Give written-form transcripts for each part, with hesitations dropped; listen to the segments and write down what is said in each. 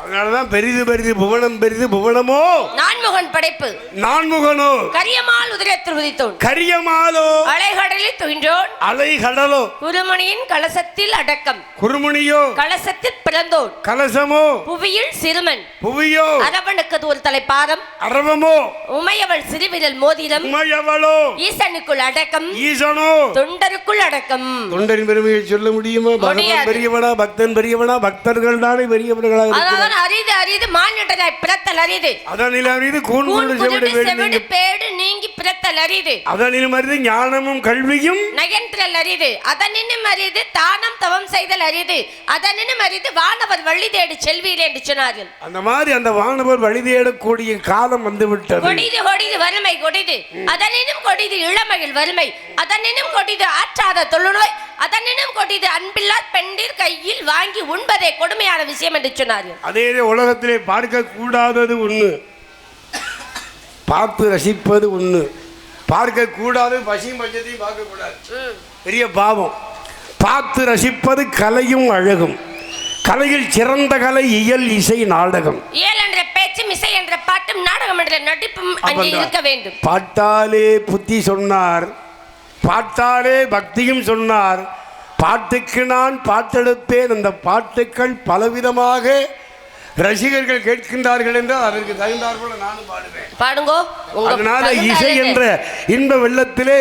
அதனாலதான் பெரிது பெரிது புவனம் பெரிது புவனமோ நான்முகன் படைப்பு நான்முகனோ கரியமால் உதிரத்தில் உதித்தோன் கரியமாலோ அலைகடலில் துயின்றோன் அலைகடலோ குருமணியின் கலசத்தில் அடக்கம் குருமணியோ கலசத்தில் பிறந்தோன் கலசமோ புவியில் சிறுமன் புவியோ அரவனுக்கு ஒரு தலைப்பாரம் அரவமோ உமையவள் சிறுவிரல் மோதிரம் உமையவளோ ஈசனுக்குள் அடக்கம் ஈசனோ தொண்டருக்குள் அடக்கம். தொண்டரின் பெருமையை சொல்ல முடியுமா? பகவான் பெரியவனா பக்தன் பெரியவனா? பக்தர்கள் தானே பெரியவர்களாக அதான் அரிது அரிது மானிடராய் பிறத்தல் அரிது அதனில் அரிது கூண்கொண்டு செவிடு பேடு நீங்கி பிறத்தல் அரிது அதனிலும் அரிது ஞானமும் கல்வியும் நயன்றல் அரிது அதனினும் அரிது தானம் தவம் செய்தல் அரிது அதனினும் அரிது வானவர் வழி தேடி செல்வீர் என்று சொன்னார்கள். அந்த மாதிரி அந்த வானவர் வழி தேடக்கூடிய காலம் வந்து விட்டது. கொடிது கொடிது வறுமை கொடிது அதனினும் கொடிது இளமையில் வறுமை அதனினும் கொடிது ஆற்றாத தொழுநோய் அதனினும் கொடிது அன்பில்லா பெண்டிர் கையில் வாங்கி உண்பதே கொடுமையான விஷயம் என்று சொன்னார்கள். அதே உலகத்திலே பார்க்க கூடாதது ஒண்ணு, பார்த்து ரசிப்பது ஒண்ணு. பார்க்க கூடாது பசியும் பஞ்சத்தையும் பார்க்க கூடாது, பெரிய பாவம். பார்த்து ரசிப்பது கலையும் அழகும். கலையில் சிறந்த கலை இயல் இசை நாடகம். இயல் என்ற பேச்சும் இசை என்ற பாட்டும் நாடகம் என்ற நடிப்பும் அங்கே இருக்க வேண்டும். பாட்டாலே புத்தி சொன்னார், பாட்டாலே பக்தியும் சொன்னார். பாட்டுக்கு நான் பாட்டெடுப்பேன். அந்த பாட்டுக்கள் பலவிதமாக ரசிகர்கள் கேட்கின்றார்கள் என்றால் அதற்கு தகுந்தாற்போல நானும் பாடுவேன். பாடுங்கோ. அதனால இசை என்ற இன்ப வெள்ளத்திலே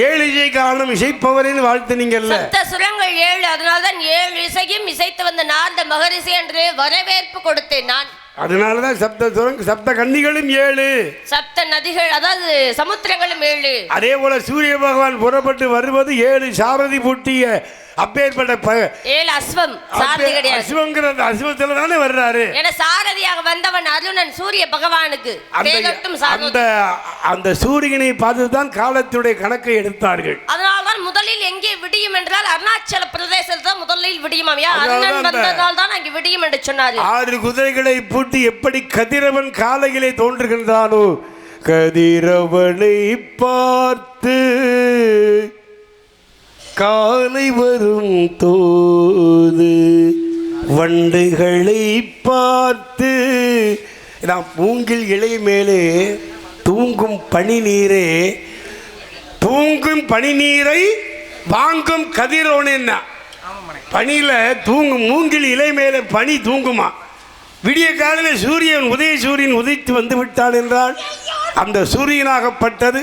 ஏழு இசை காரணம் இசைப்பவரின் வாழ்த்து நீங்கல்ல. சப்த சுரங்கள் 7, அதனால்தான் 7 இசையும் இசைத்து வந்த நாரத மகரிஷி என்று வரவேற்பு கொடுத்தேன் நான். அதனாலதான் சப்த சுரங்க சப்த கன்னிகளும் 7, சப்த நதிகள் அதாவது சமுத்திரங்களும் 7. அதே போல சூரிய பகவான் புறப்பட்டு வருவது 7 சாரதி பூட்டிய அப்பேற்பட்ட 7 அஸ்வம். சாரதி கிடையாது, அஸ்வங்கிற அஸ்வத்துல தானே வர்றாரு. என சாரதியாக வந்தவன் அருணன் சூரிய பகவானுக்கு. அந்த சூரியனை பார்த்துதான் காலத்துடைய கணக்கை எடுத்தார்கள். அதனால்தான் முதலில் எங்கே விடியும் என்றால் அருணாச்சல பிரதேசத்தில் தான் முதலில் விடியும். அருணன் வந்ததால் தான் அங்கே விடியும் என்று சொன்னார். 6 குதிரைகளை பூட்டி எப்படி கதிரவன் காலையிலே தோன்றுகின்றானோ, கதிரவனை பார்த்து காலை வரும் தோது வண்டுகளை பார்த்து நாம் மூங்கில் இலை மேலே தூங்கும் பனி நீரே, தூங்கும் பனி நீரை வாங்கும் கதிரோன். என்ன பனியில தூங்கும் மூங்கில் இலை மேலே பனி தூங்குமா? விடிய காலையில் சூரியன் சூரியன் உதித்து வந்து விட்டான் என்றால் அந்த சூரியனாகப்பட்டது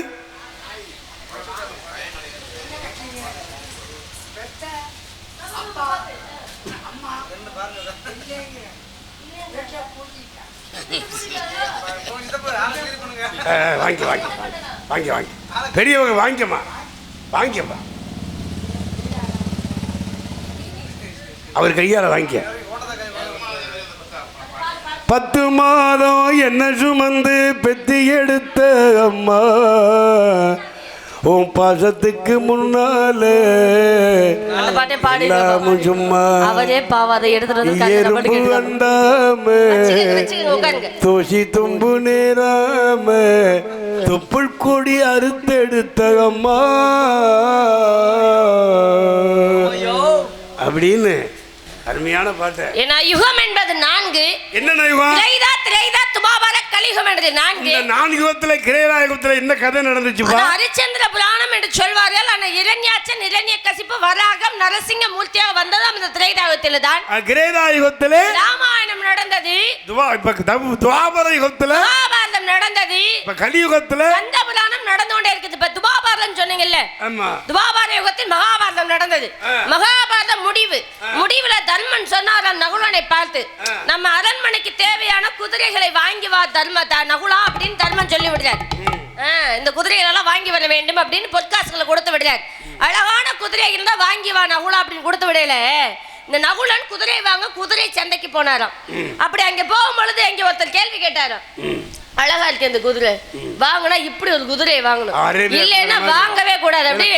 வாங்கி வாங்கி வாங்கி வாங்கி பெரியவங்க வாங்கிக்கம்மா வாங்கிக்கம்மா, அவர் கையால் வாங்கிக்க. 10 மாதம் என்ன சுமந்து பெத்தி எடுத்த அம்மா, உன் பாசத்துக்கு முன்னால சும்மா எறும்பு வந்தாம தோசி தும்பு நேராம தொப்புள் கொடி அறுத்தெடுத்த அம்மா அப்படின்னு அருமையான பாட்டு. ஏன்னா யுகம் என்பது 4. என்னென்ன யுகம்? திரேதா திரேதா துபாபர கலியுகம் என்பது 4. இந்த 4 யுகத்துல கிரேதா யுகத்துல என்ன கதை நடந்துச்சுப்பா? ஹரிச்சந்திர புராணம் என்று சொல்வார்கள். ஆனால் இரண்யாட்சன் இரண்யகசிப்பு வராகம் நரசிங்க மூர்த்தியாக வந்ததும் இந்த திரேதா யுகத்தில தான். கிரேதா யுகத்திலே ராமாயணம் நடந்தது. துவாபர யுகத்துல மகாபாரதம் நடந்தது. இப்ப கலியுகத்துல கந்த புராணம் நடந்து கொண்டே இருக்குது. இப்ப துபாபாரதம் சொன்னீங்கல்ல, துபாபார யுகத்தில் மகாபாரதம் நடந்தது. மகாபாரதம் முடிவுல தர்மன் சொன்னாராம் நகுலனை பார்த்து, நம்ம அரண்மனைக்கு தேவையான குதிரைகளை வாங்கி வா நகுலா அப்படின்னு தர்மன் சொல்லி விடுறார். இந்த குதிரைகள் எல்லாம் வாங்கி வர வேண்டும் அப்படின்னு பொற்காசுகளை கொடுத்து விடுறார். அழகான குதிரை இருந்தா வாங்கி வா நகுலா அப்படின்னு கொடுத்து விடல. இந்த நகுலன் குதிரை வாங்க குதிரை சந்தைக்கு போனாராம். அப்படி அங்க போகும்பொழுது அங்க ஒருத்தர் கேள்வி கேட்டாராம், அழகா இருக்கு இந்த குதிரை, வாங்கினா இப்படி ஒரு குதிரையை வாங்கணும், இல்லைன்னா வாங்கவே கூடாது. அப்படி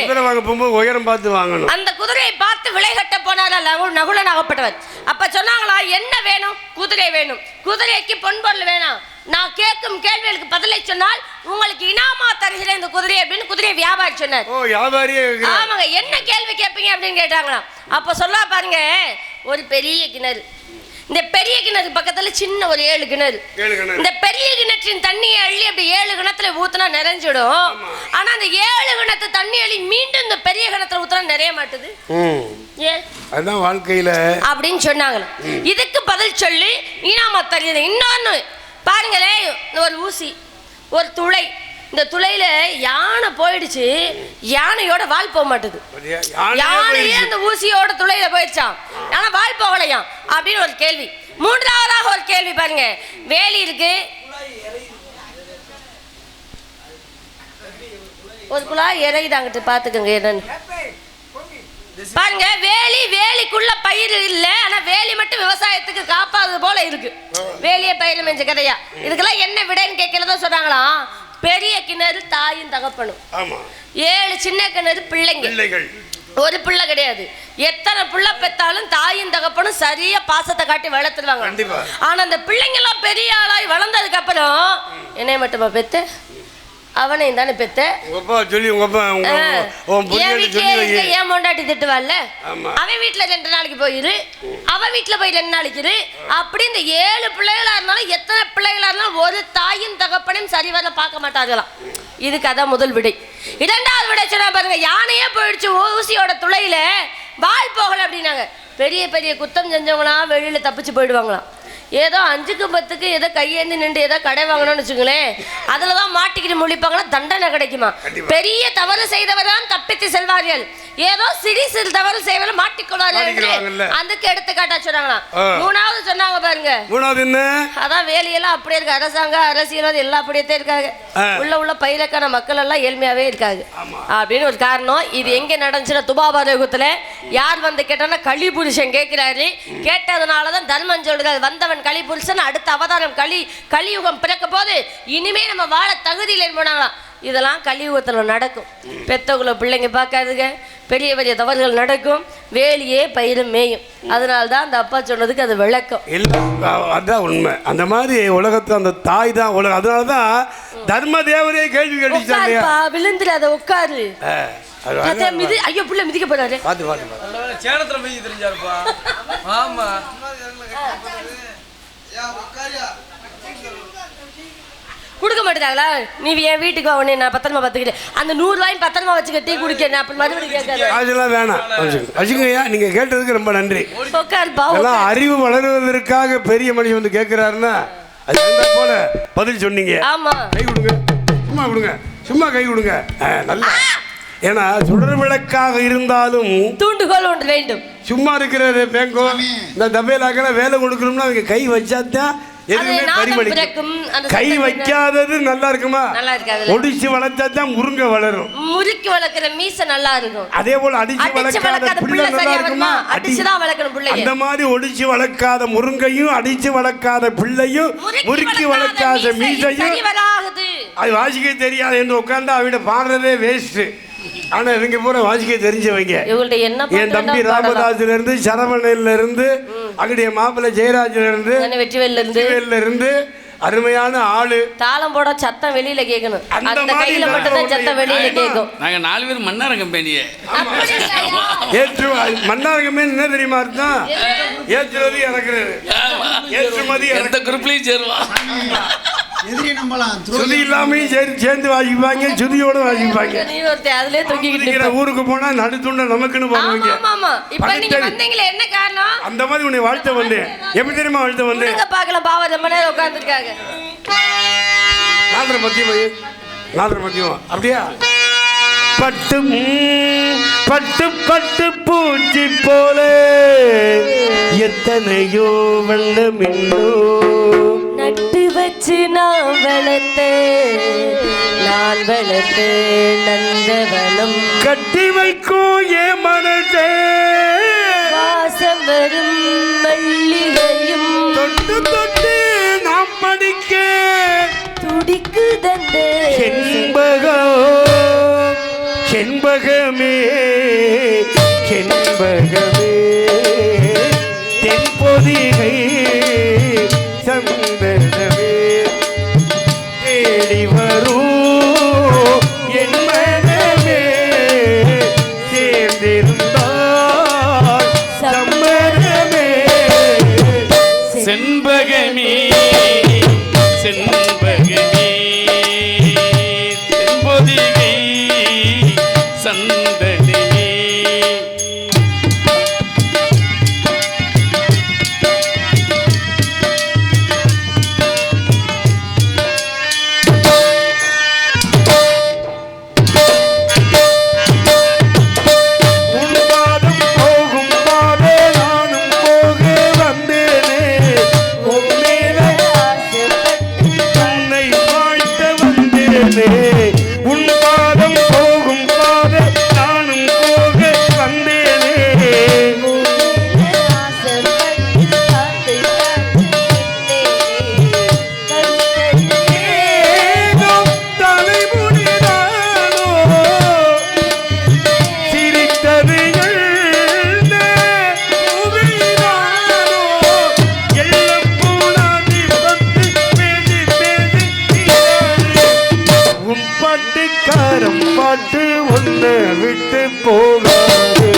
உயரம் பார்த்து வாங்கணும். அந்த குதிரையை பார்த்து விலை கட்ட போனாரா நகுலன் ஆகப்பட்டவர். அப்ப சொன்னாங்களா, என்ன வேணும்? குதிரை வேணும். குதிரைக்கு பொன்பொருள் வேணும். நான் கேட்கும் கேள்விகளுக்கு பதிலை சொன்னால் உங்களுக்கு இனாமா தருகிறேன் இந்த குதிரை அப்படின்னு குதிரை வியாபாரி சொன்னார். ஆமாங்க, என்ன கேள்வி கேட்பீங்க அப்படின்னு கேட்டாங்களாம். அப்ப சொல்ல பாருங்க, ஒரு பெரிய கிணறு, இந்த பெரிய கிணறு பக்கத்துல சின்ன ஒரு 7 கிணறு. இந்த பெரிய கிணற்றின் தண்ணியை அள்ளி அப்படி 7 கிணத்துல ஊத்துனா நிறைஞ்சிடும். ஆனா அந்த 7 கிணத்து தண்ணி அள்ளி மீண்டும் இந்த பெரிய கிணத்துல ஊத்துனா நிறைய மாட்டுது. ஏன்? அதான் வாழ்க்கையில அப்படின்னு சொன்னாங்க. இதுக்கு பதில் சொல்லி ஈனாமா தெரியுது. இன்னொன்னு பாருங்களே, ஒரு ஊசி, ஒரு துளை, இந்த துளையில யானை போயிடுச்சு, யானையோட வால் போக மாட்டுது. யானையே அந்த ஊசியோட துளையில போயிடுச்சான், ஆனா வால் போகலையாம் அப்படின்னு ஒரு கேள்வி. மூன்றாவதாக ஒரு கேள்வி பாருங்க, வேலி இருக்கு, ஒரு குழாய் இறையுதாங்கிட்டு பாத்துக்கோங்க என்னன்னு பாருங்க. வேலிக்குள்ள பயிர் இல்ல, ஆனா வேலி மட்டும் விவசாயத்துக்கு காப்பாது போல இருக்கு. வேலிய பயிர் மெஞ்ச கதையா. இதுக்கெல்லாம் என்ன விடைன்னு கேட்கறதோ சொன்னாங்களாம். பெரிய கிணறு தாயும் தகப்பனும், 7 சின்ன கிணறு பிள்ளைகள். ஒரு பிள்ளை கிடையாது, எத்தனை பிள்ளை பெத்தாலும் தாயும் தகப்பனும் சரியா பாசத்தை காட்டி வளர்த்துருவாங்க. ஆனா அந்த பிள்ளைங்க எல்லாம் பெரிய ஆளாய் வளர்ந்ததுக்கு அப்புறம் என்னைய மட்டுமா பெத்த, அவனையும் தானே பெத்த. என் பொண்டாட்டி திட்டுவாள்ல, அவன் வீட்டுல 2 நாளைக்கு போயிரு, அவன் வீட்டுல போய் 2 நாளைக்கு இரு. அப்படி இந்த 7 பிள்ளைகளா இருந்தாலும் எத்தனை பிள்ளைகளா இருந்தாலும் ஒரு தாயும் தகப்பனையும் சரிவர பார்க்க மாட்டார்களாம். இதுக்கு அதான் முதல் விடை. இரண்டாவது விடை சொன்னா பாருங்க, யானையே போயிடுச்சு ஊசியோட துளையில, வால் போகல அப்படின்னாங்க. பெரிய பெரிய குத்தம் செஞ்சவங்களாம் வெளியில தப்பிச்சு போயிடுவாங்களாம். ஏதோ 5க்கு 10க்கு ஏதோ கையேந்தி நின்று ஏதோ கடை வாங்கணும்னு வச்சுங்களேன், அதில் தான் மாட்டிக்கிட்டு முழிப்பாங்கன்னா தண்டனை கிடைக்குமா. பெரிய தவறு செய்தவர்தான் தப்பித்து செல்வார்கள், ஏதோ சிறு தவறு செய்வதில் மாட்டிக்கொள்வார்கள். அதுக்கு எடுத்துக்காட்டா சொன்னாங்களாம். மூணாவது சொன்னாங்க பாருங்க, அதான் வேலையெல்லாம் அப்படியே இருக்கு, அரசாங்க அரசியல் எல்லாம் அப்படியே இருக்காங்க, உள்ள பயிலக்கான மக்கள் எல்லாம் ஏழ்மையாவே இருக்காங்க அப்படின்னு ஒரு காரணம். இது எங்க நடந்துச்சுன்னா துபாபார யுகத்துல யார் வந்து கேட்டான்னா கலிபுருஷன் கேட்கிறாரு. கேட்டதுனாலதான் தர்மம் சொல்றாரு, வந்தவன் கலிபுருஷன், அடுத்த அவதாரம் கலியுகம் பிறக்க போது இனிமே நம்ம வாழ தகுதியில் போனாங்களாம். இதெல்லாம் கலியுகத்தில் நடக்கும். பெத்தவங்களை பிள்ளைங்க பார்க்காதுங்க, பெரிய பெரிய தவறுகள் நடக்கும், வேலியே பயிரும் மேயும். அதனால தான் அந்த அப்பா சொன்னதுக்கு அது விளக்கம் இல்லை. அதுதான் உண்மை. அந்த மாதிரி உலகத்தில் அந்த தாய் தான் உலகம். அதனால தான் தர்ம தேவரே கேள்வி கேட்டுச்சாங்க, விழுந்துரு அதை உட்காரு. ஐயோ புள்ள மிதிக்க போறாரு, சேலத்துல போய் தெரிஞ்சாருப்பா. ஆமா கொடுக்க மாட்டேங்காங்களா, நீ என் வீட்டுக்கு அவனே நான் பத்திரமா பார்த்துக்கிட்டேன், அந்த 100 ரூபாயும் பத்திரமா வச்சுக்க டீ குடிக்க அப்படி மறுபடியும் கேட்காது. அதெல்லாம் வேணாம் வச்சுக்கோங்க. நீங்க கேட்டதுக்கு ரொம்ப நன்றி. அறிவு வளருவதற்காக பெரிய மனுஷன் வந்து கேட்கிறாருன்னா அது போல பதில் சொன்னீங்க. ஆமா, கை கொடுங்க, சும்மா கொடுங்க, சும்மா கை கொடுங்க. நல்லா, ஏன்னா சுடர் விளக்காக இருந்தாலும் தூண்டுகோல் ஒன்று வேண்டும். சும்மா இருக்கிற பேங்கோ இந்த தபேலாக்கெல்லாம் வேலை கொடுக்கணும்னா அவங்க கை வச்சாதான் எதுவுமே பரிமளிக்கும். கை வைக்காதது நல்லா இருக்குமா? ஒடிச்சு வளர்த்தாதான் முருங்கை வளரும். முறுக்கி வளர்க்கிற மீச நல்லா இருக்கும். அதே போல அடிச்சு வளர்க்காத பிள்ளை நல்லா இருக்குமா? அடிச்சுதான் வளர்க்கணும் பிள்ளை. அந்த மாதிரி ஒடிச்சு வளர்க்காத முருங்கையும் அடிச்சு வளர்க்காத பிள்ளையும் முறுக்கி வளர்க்காத மீசையும் அது வாசிக்க தெரியாது என்று உட்கார்ந்து அவட பாடுறதே வேஸ்ட். ஆனா இவங்க பூரா வாசிக்க தெரிஞ்சவங்க. என் தம்பி ராமதாஸ்ல இருந்து, சரவணையில இருந்து, அங்கடைய மாப்பிள்ளை ஜெயராஜ்ல இருந்து, வெற்றிவேல்ல இருந்து அருமையான ஆளு. தாளம் போட சத்தம் வெளியில கேட்கணும், அந்த கையில மட்டும் தான் சத்தம் வெளியில கேட்கும். நாங்க 4 பேர் மன்னார கம்பெனியே. ஏற்று மன்னார கம்பெனி என்ன தெரியுமா அர்த்தம்? ஏற்றுவது இறக்குறது, ஏற்றுமதி. எந்த குரூப்லயும் சேருவான். சுதி இல்லாமையும் சேர்ந்து வாசிப்பாங்க, சுதியோட வாசிப்பாங்க. ஊருக்கு போனா நடுத்துண்ட நமக்குன்னு போடுவாங்க. என்ன காரணம்? அந்த மாதிரி உன்னை வாழ்த்த வந்தேன். எப்படி தெரியுமா வாழ்த்த வந்தேன்? பார்க்கலாம், பாவா ரொம்ப நேரம் உட்கார்ந்துருக்காங்க. 4:30 மதியம் 4:30 மதியம் அப்படியா? பட்டு பட்டு பட்டு பூச்சி போல எத்தனையோ வெள்ளமின்னோ நட்டு வச்சு நான் வளர்த்து நந்தவனம் கட்டி வைக்கும் என் மனதே வாசம் வரும் மல்லிகையும் தொட்டு தொட்டு நாம் படிக்க துடிக்கு தந்த செண்பகமே செண்பகமே தென்பொதிகை சந்தனமே தேடி வரும் என் மனமே சேர்ந்திருந்தால் சம்மதமே செண்பகமே செண்பகமே தென்பொதிகை சந்தனமே உன் பாதம் போகும் பாதை நானும் போக வந்தேனே. தலைமுடிதானோ சிரித்தது எழுந்த புகைதானோ எல்லாம் போனாதி பத்து பேசி பேசி உன் பாட்டுக்காரம் பாட்டு ஒன்று விட்டு போகாது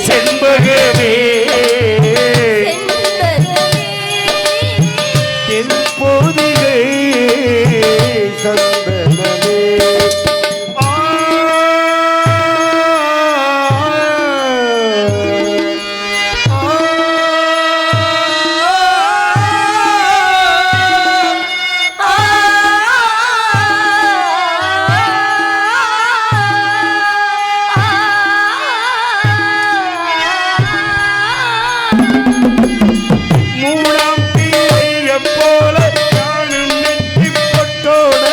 செண்பகமே தென்பொதிகை சந்தனமே. ஆ, மூணாம் தீயைப் போல நானும் நெற்றிப் பொட்டோட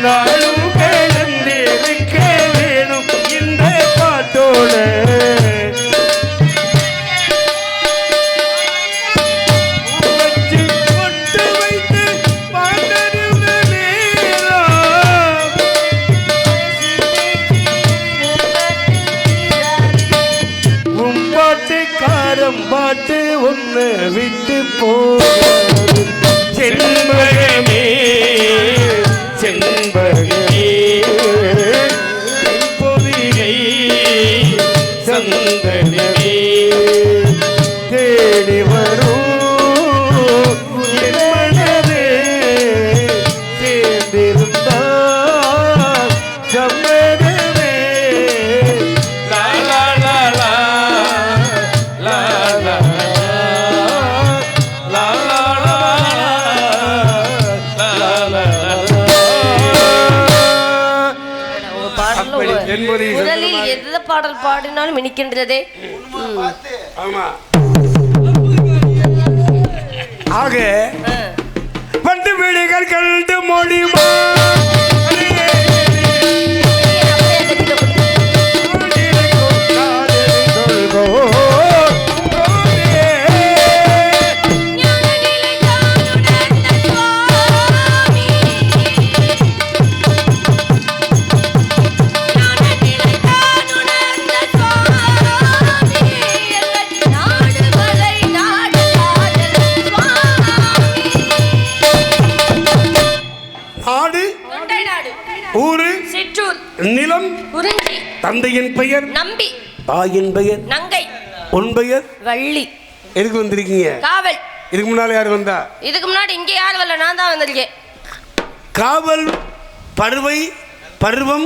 நாளும் கிளந்திருக்க வேணும் இந்த பாட்டோட. வச்சு பொட்டு வைத்து பாட்டறிந்த நேரம் உன் பாட்டுக்காரம் பாட்டு ஒன்று விட்டு போகாது செண்பகமே செண்பகமே பொதிகை சந்தனமே தேடி வரும் என் மனதே சேர்ந்திருந்தால் சம்மதமே. லா லா லா லா லா லா லா லா லா அப்படி தென்பொதிகை முதலில் எந்த பாடல் பாடினாலும் இனிக்கின்றதே. ஆமா. ஆக பண்டு விழிகள் கண்டு மொழிமா நாடு ஊரு சிற்றூர் நிலம் குறிஞ்சி தந்தையின் பெயர் நம்பி தாயின் பெயர் நங்கை உன் பெயர் வள்ளி எதுக்கு வந்திருக்கீங்க? காவல். இதுக்கு முன்னால யார் வந்தா? இதுக்கு முன்னாடி இங்க யாரும் வரல, நான் தான் வந்திருக்கேன். காவல் பருவம்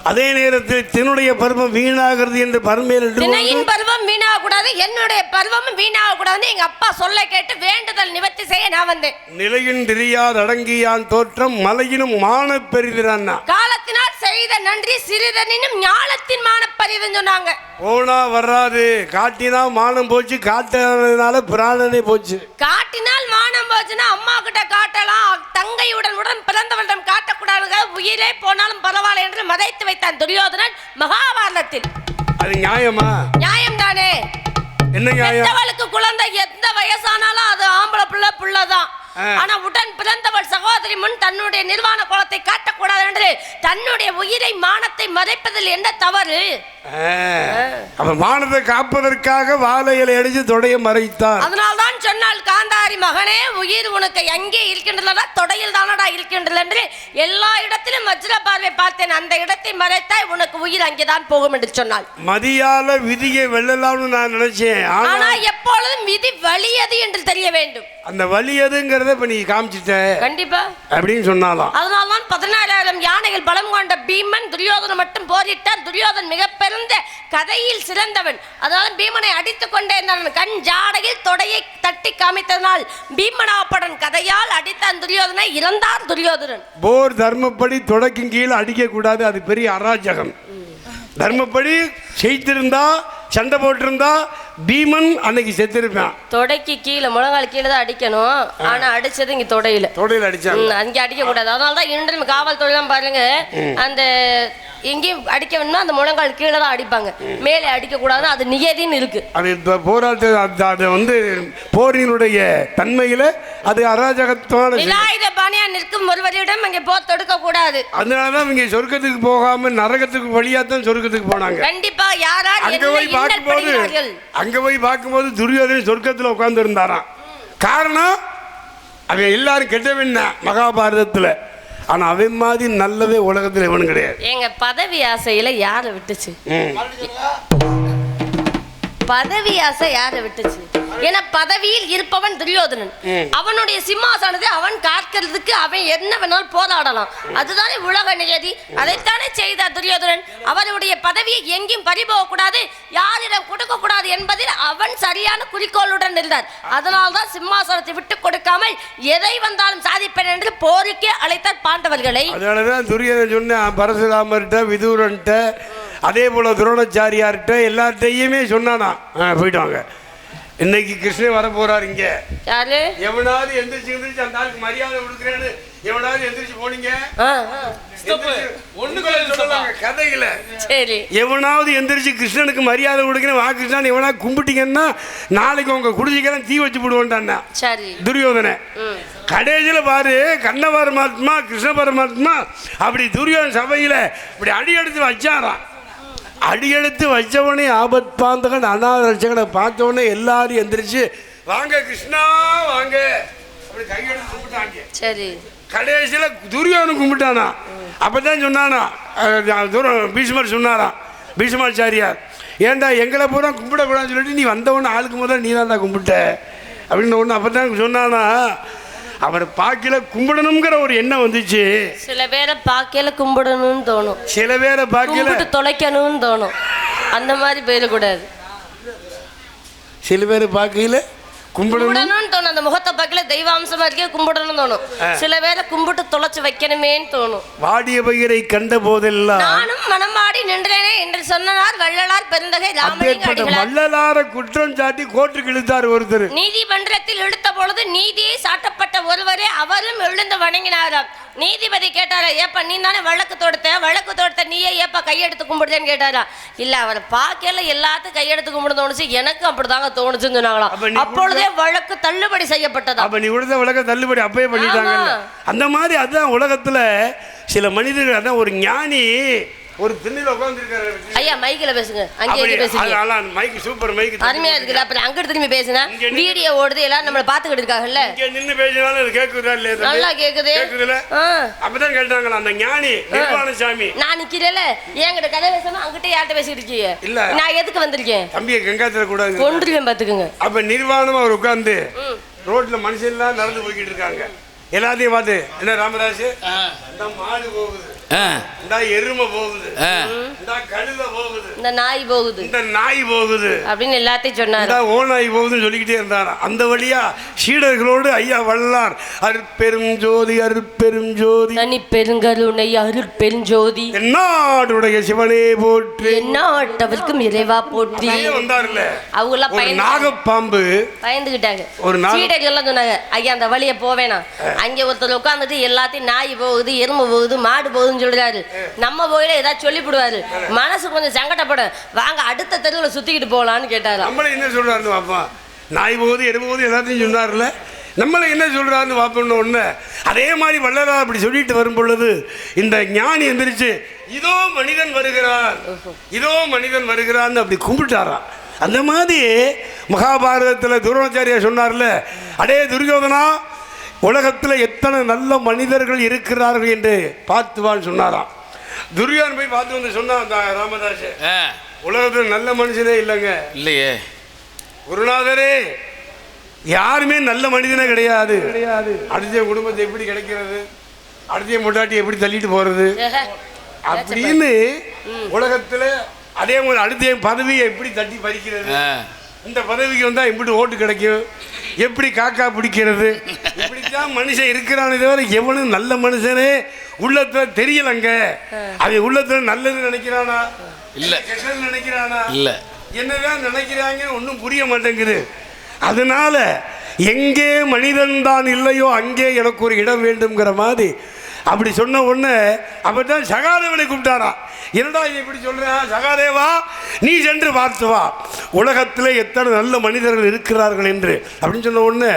அதே நேரத்தில் தன்னுடைய பருவம் வீணாகிறது என்று பரமேல் தினையின் பருவம் வீணாக கூடாது, என்னுடைய பருவமும் வீணாக கூடாதுன்னு எங்க அப்பா சொல்ல கேட்டு வேண்டுதல் நிவர்த்தி செய்ய நான் வந்தேன். நிலையின் தெரியாத அடங்கியான் தோற்றம் மலையினும் மான பெரிதிரான் காலத்தினால் செய்த நன்றி சிறிதனினும் ஞாலத்தின் மானப்பரிவுன்னு சொன்னாங்க. போனா வராது, காட்டினா மானம் போச்சு, காட்டினால பிராணனே போச்சு. காட்டினால் மானம் போச்சுன்னா அம்மா கிட்ட காட்டலாம், தங்கையுடன் உடன் பிறந்தவரிடம் காட்டக்கூடாதுங்க, உயிரே போனாலும் பரவாயில்லை என்று மதைத்து வைத்தான் துரியோதனன் மகாபாரதத்தில். அது நியாயமா? நியாயம் தானே. என்ன நியாயம்? குழந்தை எந்த வயசானாலும் அது ஆம்பளை பிள்ளை தான். ஆனா உடன் பிறந்தவள் சகோதரி முன் தன்னுடைய நிர்வாண கோலத்தை காட்டக்கூடாது என்று தன்னுடைய உயிரை மானத்தை மறைப்பதில் என்ன தவறு? அவன் மானத்தை காப்பதற்காக வாழையில அடிச்சு தொடைய மறைத்தார். அதனால்தான் சொன்னால் காந்தாரி மகனே உயிர் உனக்கு எங்கே இருக்கின்றதா தொடையில் தானடா இருக்கின்றது என்று எல்லா இடத்திலும் வஜ்ர பார்வை பார்த்தேன், அந்த இடத்தை மறைத்தாய் உனக்கு உயிர் அங்கேதான் போகும் என்று சொன்னாள். மதியால விதியை வெல்லலாம்னு நான் நினைச்சேன். ஆனா எப்பொழுதும் விதி வலியது என்று தெரிய வேண்டும். அந்த வலி எதுங்கிறத இப்ப நீ காமிச்சிட்ட கண்டிப்பா அப்படின்னு சொன்னாலாம். அதனால்தான் 16,000 யானைகள் பலம் கொண்ட பீமன் துரியோதனன் மட்டும் போரிட்டார். துரியோதன் மிக பெருந்த கதையில் சிறந்தவன். அதனால பீமனை அடித்துக் கொண்டே இருந்தான். கண் ஜாடையில் தொடையை தட்டி காமித்ததனால் பீமனாப்படன் கதையால் அடித்தான் துரியோதனை. இறந்தார் துரியோதனன். போர் தர்மப்படி தொடக்கும் கீழே அடிக்க கூடாது, அது பெரிய அராஜகம். தர்மப்படி செய்திருந்தா சண்டை போட்டிருந்தா பீமன் அன்னைக்கு செத்திருப்பான். தொடைக்கு கீழே முழங்கால் கீழே தான் அடிக்கணும். ஆனா அடிச்சது இங்க தொடையில அடிச்சாங்க. அங்கே அடிக்க கூடாது. அதனாலதான் இன்றும் காவல்துறை பாருங்க அந்த எங்கேயும் அடிக்க வேணும்னா அந்த முழங்கால் கீழே தான் அடிப்பாங்க, மேலே அடிக்க கூடாது. அது நியதின்னு இருக்கு. அது போராட்ட அது வந்து போரினுடைய தன்மையில அது அராஜகத்தோட நிலாயுத பாணியா நிற்கும் ஒருவரிடம் அங்கே போர் தொடுக்க கூடாது. அதனாலதான் இவங்க சொர்க்கத்துக்கு போகாம நரகத்துக்கு வழியாத்தான் சொர்க்கத்துக்கு போனாங்க. கண்டிப்பா யாரார் அங்க போய் பார்க்கும்போது துரியோதனன் சொர்க்கத்துல உட்கார்ந்து இருந்தாராம். காரணம் அவன் எல்லாரும் கெட்டவன் மகாபாரதத்துல. ஆனா அவன் மாதிரி நல்லவே உலகத்துல எவனும் கிடையாது. எங்க பதவி ஆசையில யாரை விட்டுச்சு? பதவி ஆசை யாரை விட்டுச்சு? ஏன்னா பதவியில் இருப்பவன் துரியோதனன். அவனுடைய சிம்மாசனத்தை அவன் காக்கிறதுக்கு அவன் என்ன வேணாலும் போராடலாம். அதுதானே உலக நியதி. அதைத்தானே செய்தார் துரியோதனன். அவருடைய பதவியை எங்கேயும் பறிபோக கூடாது, யாரிடம் கொடுக்க கூடாது என்பதில் அவன் சரியான குறிக்கோளுடன் இருந்தார். அதனால்தான் சிம்மாசனத்தை விட்டு கொடுக்காமல் எதை வந்தாலும் சாதிப்பேன் என்று போருக்கே அழைத்தார் பாண்டவர்களை. அதனாலதான் துரியோதனன் சொன்ன பரசுராமர்கிட்ட விதுரன்ட்ட அதே போல துரோணாச்சாரியார்கிட்ட எல்லார்ட்டையுமே சொன்னானா போயிட்டு வாங்க, இன்னைக்கு கிருஷ்ணன் வர போறாரு. இங்க யாரு எவனாவது எந்திரிச்சு அந்த ஆளுக்கு மரியாதை கொடுக்குறேன்னு எவனாவது எந்திரிச்சு போனீங்க கதையில எவனாவது எந்திரிச்சு கிருஷ்ணனுக்கு மரியாதை கொடுக்குறேன் வா கிருஷ்ணன் எவனாவது கும்பிட்டீங்கன்னா நாளைக்கு உங்க குடிச்சிக்கலாம் தீ வச்சு போடுவோன்டான்னா துரியோதனை. கடைசியில பாரு கண்ண பரமாத்மா கிருஷ்ண பரமாத்மா அப்படி துரியோதன சபையில இப்படி அடி எடுத்து வச்சாராம். அடி எடுத்து வச்சவனே ஆபத் பாந்தகன் அநாதரட்சகனை பார்த்தவொடனே எல்லாரும் எந்திரிச்சு வாங்க கிருஷ்ணா வாங்க அப்படி கையெடுத்து கும்பிட்டாங்க. சரி கடைசியில துரியோதனன் கும்பிட்டானா. அப்பதான் சொன்னானா பீஷ்மர் சொன்னாராம், பீஷ்மாச்சாரியார் ஏன்டா எங்களை பூரா கும்பிடக்கூடாதுன்னு சொல்லிட்டு நீ வந்தவொன்னு ஆளுக்கு முதல்ல நீ தான்டா கும்பிட்ட அப்படின்னு ஒன்று. அப்பதான் சொன்னானா அவர் பாக்கில கும்பிடணுங்கிற ஒரு எண்ணம் வந்துச்சு. சில பேரை பாக்கில கும்பிடணும்னு தோணும், சில பேரை பாக்கில தொலைக்கணும்னு தோணும். அந்த மாதிரி போயிடக்கூடாது. சில பேரை பாக்கையில கும்பிடணும்னு தோணும். அந்த முகத்தை பார்க்கல தெய்வாம்சமா இருக்கே கும்பிடணும்னு தோணும். சில பேரை கும்பிட்டு தொலைச்சு வைக்கணுமேன்னு தோணும். வாடிய பயிரை கண்ட போதெல்லாம் நானும் மனமாடி நின்றேனே என்று சொன்னார் வள்ளலார் பெருந்தகை ராமலிங்க அடிகளார். வள்ளலார குற்றம் சாட்டி கோர்ட்டுக்கு இழுத்தார் ஒருத்தர். நீதிமன்றத்தில் இழுத்த பொழுது நீதியை சாட்டப்பட்ட ஒருவரே அவரும் எழுந்து வணங்கினாராம். நீதிபதி கேட்டாரா, ஏப்பா நீ தானே வழக்கு தொடுத்த நீயே ஏப்பா கையெடுத்து கும்பிடுதேன்னு கேட்டாரா. இல்ல அவரை பார்க்கல எல்லாத்தையும் கையெடுத்து கும்பிடு தோணுச்சு, எனக்கும் அப்படிதாங்க தோணுச்சுன்னு சொன்னாங்களாம். அப்பொழுதே வழக்கு தள்ளுபடி செய்யப்பட்டதா. அப்ப நீ கொடுத்த வழக்கு தள்ளுபடி அப்பயே பண்ணிட்டாங்க. அந்த மாதிரி அதுதான் உலகத்துல சில மனிதர்கள். அதான் ஒரு ஞானி ஒரு திண்ணையில உட்கார்ந்திருக்காரு. ஐயா மைக்ல பேசுங்க, அங்கே பேசுங்க. மைக் சூப்பர் மைக் அருமையா இருக்குது. அப்புறம் அங்கிட்டு திரும்பி பேசுங்க, வீடியோ ஓடுது, எல்லாரும் நம்மள பாத்துக்கிட்டு இருக்காங்கல்ல. இங்க நின்னு பேசினாலும் அது கேக்குதா இல்லையா? நல்லா கேக்குது. கேக்குதுல? அப்பதான் கேட்டாங்களா அந்த ஞானி நிர்வாணசாமி. நான் நிக்கிறேல என்கிட்ட கதை பேசணும், அங்கிட்ட யார்கிட்ட பேசிட்டு இருக்கீங்க? இல்ல நான் எதுக்கு வந்திருக்கேன்? தம்பியை கங்காத்திர கூடாது கொன்றுவேன் பாத்துக்குங்க. அப்ப நிர்வாணமா அவர் உட்கார்ந்து ரோட்ல மனுஷன் எல்லாம் நடந்து போய்கிட்டு இருக்காங்க. எல்லாத்தையும் பார்த்து என்ன ராமதாஸ் இந்த மாடு போகுது, இந்த எருமை போகுது, இந்த கழுதை போகுது, இந்த நாய் போகுது, இந்த நாய் போகுது அப்படின்னு எல்லாத்தையும் சொன்னாரு. இந்த ஓநாய் போகுதுன்னு சொல்லிக்கிட்டே இருந்தாரா. அந்த வழியா சீடர்களோடு ஐயா வள்ளலார் அருட்பெரும் ஜோதி அருட்பெரும் ஜோதி தனி பெருங்கருணை அருட்பெருஞ்சோதி என்னாடுடைய சிவனே போற்றி எந்நாட்டவர்க்கும் இறைவா போற்றி வந்தாருல்ல. அவங்க எல்லாம் நாகப்பாம்பு பயந்துகிட்டாங்க. ஒரு சீடர்கள் எல்லாம் சொன்னாங்க, ஐயா அந்த வழிய போவேனா. அங்கே ஒருத்தர் உட்காந்துட்டு எல்லாத்தையும் நாய் போகுது எருமை போகுது மாடு போகுதுன்னு சொல்றாரு. நம்ம போயில ஏதாவது சொல்லிவிடுவாரு, மனசு கொஞ்சம் சங்கடப்படும். வாங்க அடுத்த தெருவில் சுத்திக்கிட்டு போகலான்னு கேட்டாரு. நம்மள என்ன சொல்றாரு பாப்பா, நாய் போகுது எருமை போகுது எல்லாத்தையும் சொன்னார்ல. நம்மளை என்ன சொல்கிறாருன்னு பார்ப்போம்னு ஒன்று. அதே மாதிரி வள்ளலார் அப்படி சொல்லிட்டு வரும் பொழுது இந்த ஞானி எந்திரிச்சு இதோ மனிதன் வருகிறார், இதோ மனிதன் வருகிறான்னு அப்படி கும்பிட்டாராம். அந்த மாதிரி மகாபாரதத்தில் துரோணாச்சாரியா சொன்னார்ல, அடே துரியோதனா, உலகத்தில் எத்தனை நல்ல மனிதர்கள் இருக்கிறார்கள் என்று பார்த்துவான்னு சொன்னாராம். துரியோதன் போய் பார்த்து வந்து சொன்னான் ராமதாஸ், உலகத்தில் நல்ல மனுஷனே இல்லைங்க. இல்லையே குருநாதரே, யாருமே நல்ல மனிதனே கிடையாது. அடுத்த குடும்பத்தை எப்படி கிடைக்கிறது, அடுத்த முட்டாட்டி எப்படி தள்ளிட்டு போறது அப்படின்னு உலகத்துல, அதே மாதிரி அடுத்த பதவியை எப்படி தட்டி பறிக்கிறது, இந்த பதவிக்கு வந்தா எப்படி ஓட்டு கிடைக்கும், எப்படி காக்கா பிடிக்கிறது, இப்படித்தான் மனுஷன் இருக்கிறானே தவிர எவனும் நல்ல மனுஷனே உள்ளத்துல தெரியலங்க. அது உள்ளத்துல நல்லது நினைக்கிறானா இல்ல கெட்டது நினைக்கிறானா இல்ல, என்னதான் நினைக்கிறாங்க ஒன்றும் புரிய மாட்டேங்குது. அதனால எங்கே மனிதன் தான் இல்லையோ அங்கே எனக்கு ஒரு இடம் வேண்டும்ங்கிற மாதிரி அப்படி சொன்ன உடனே அப்பதான் சகாதேவனை கூப்பிட்டாரா. என்னடா இப்படி சொல்றேன், சகாதேவா நீ சென்று பார்த்து வா, உலகத்தில் எத்தனை நல்ல மனிதர்கள் இருக்கிறார்கள் என்று அப்படின்னு சொன்ன உடனே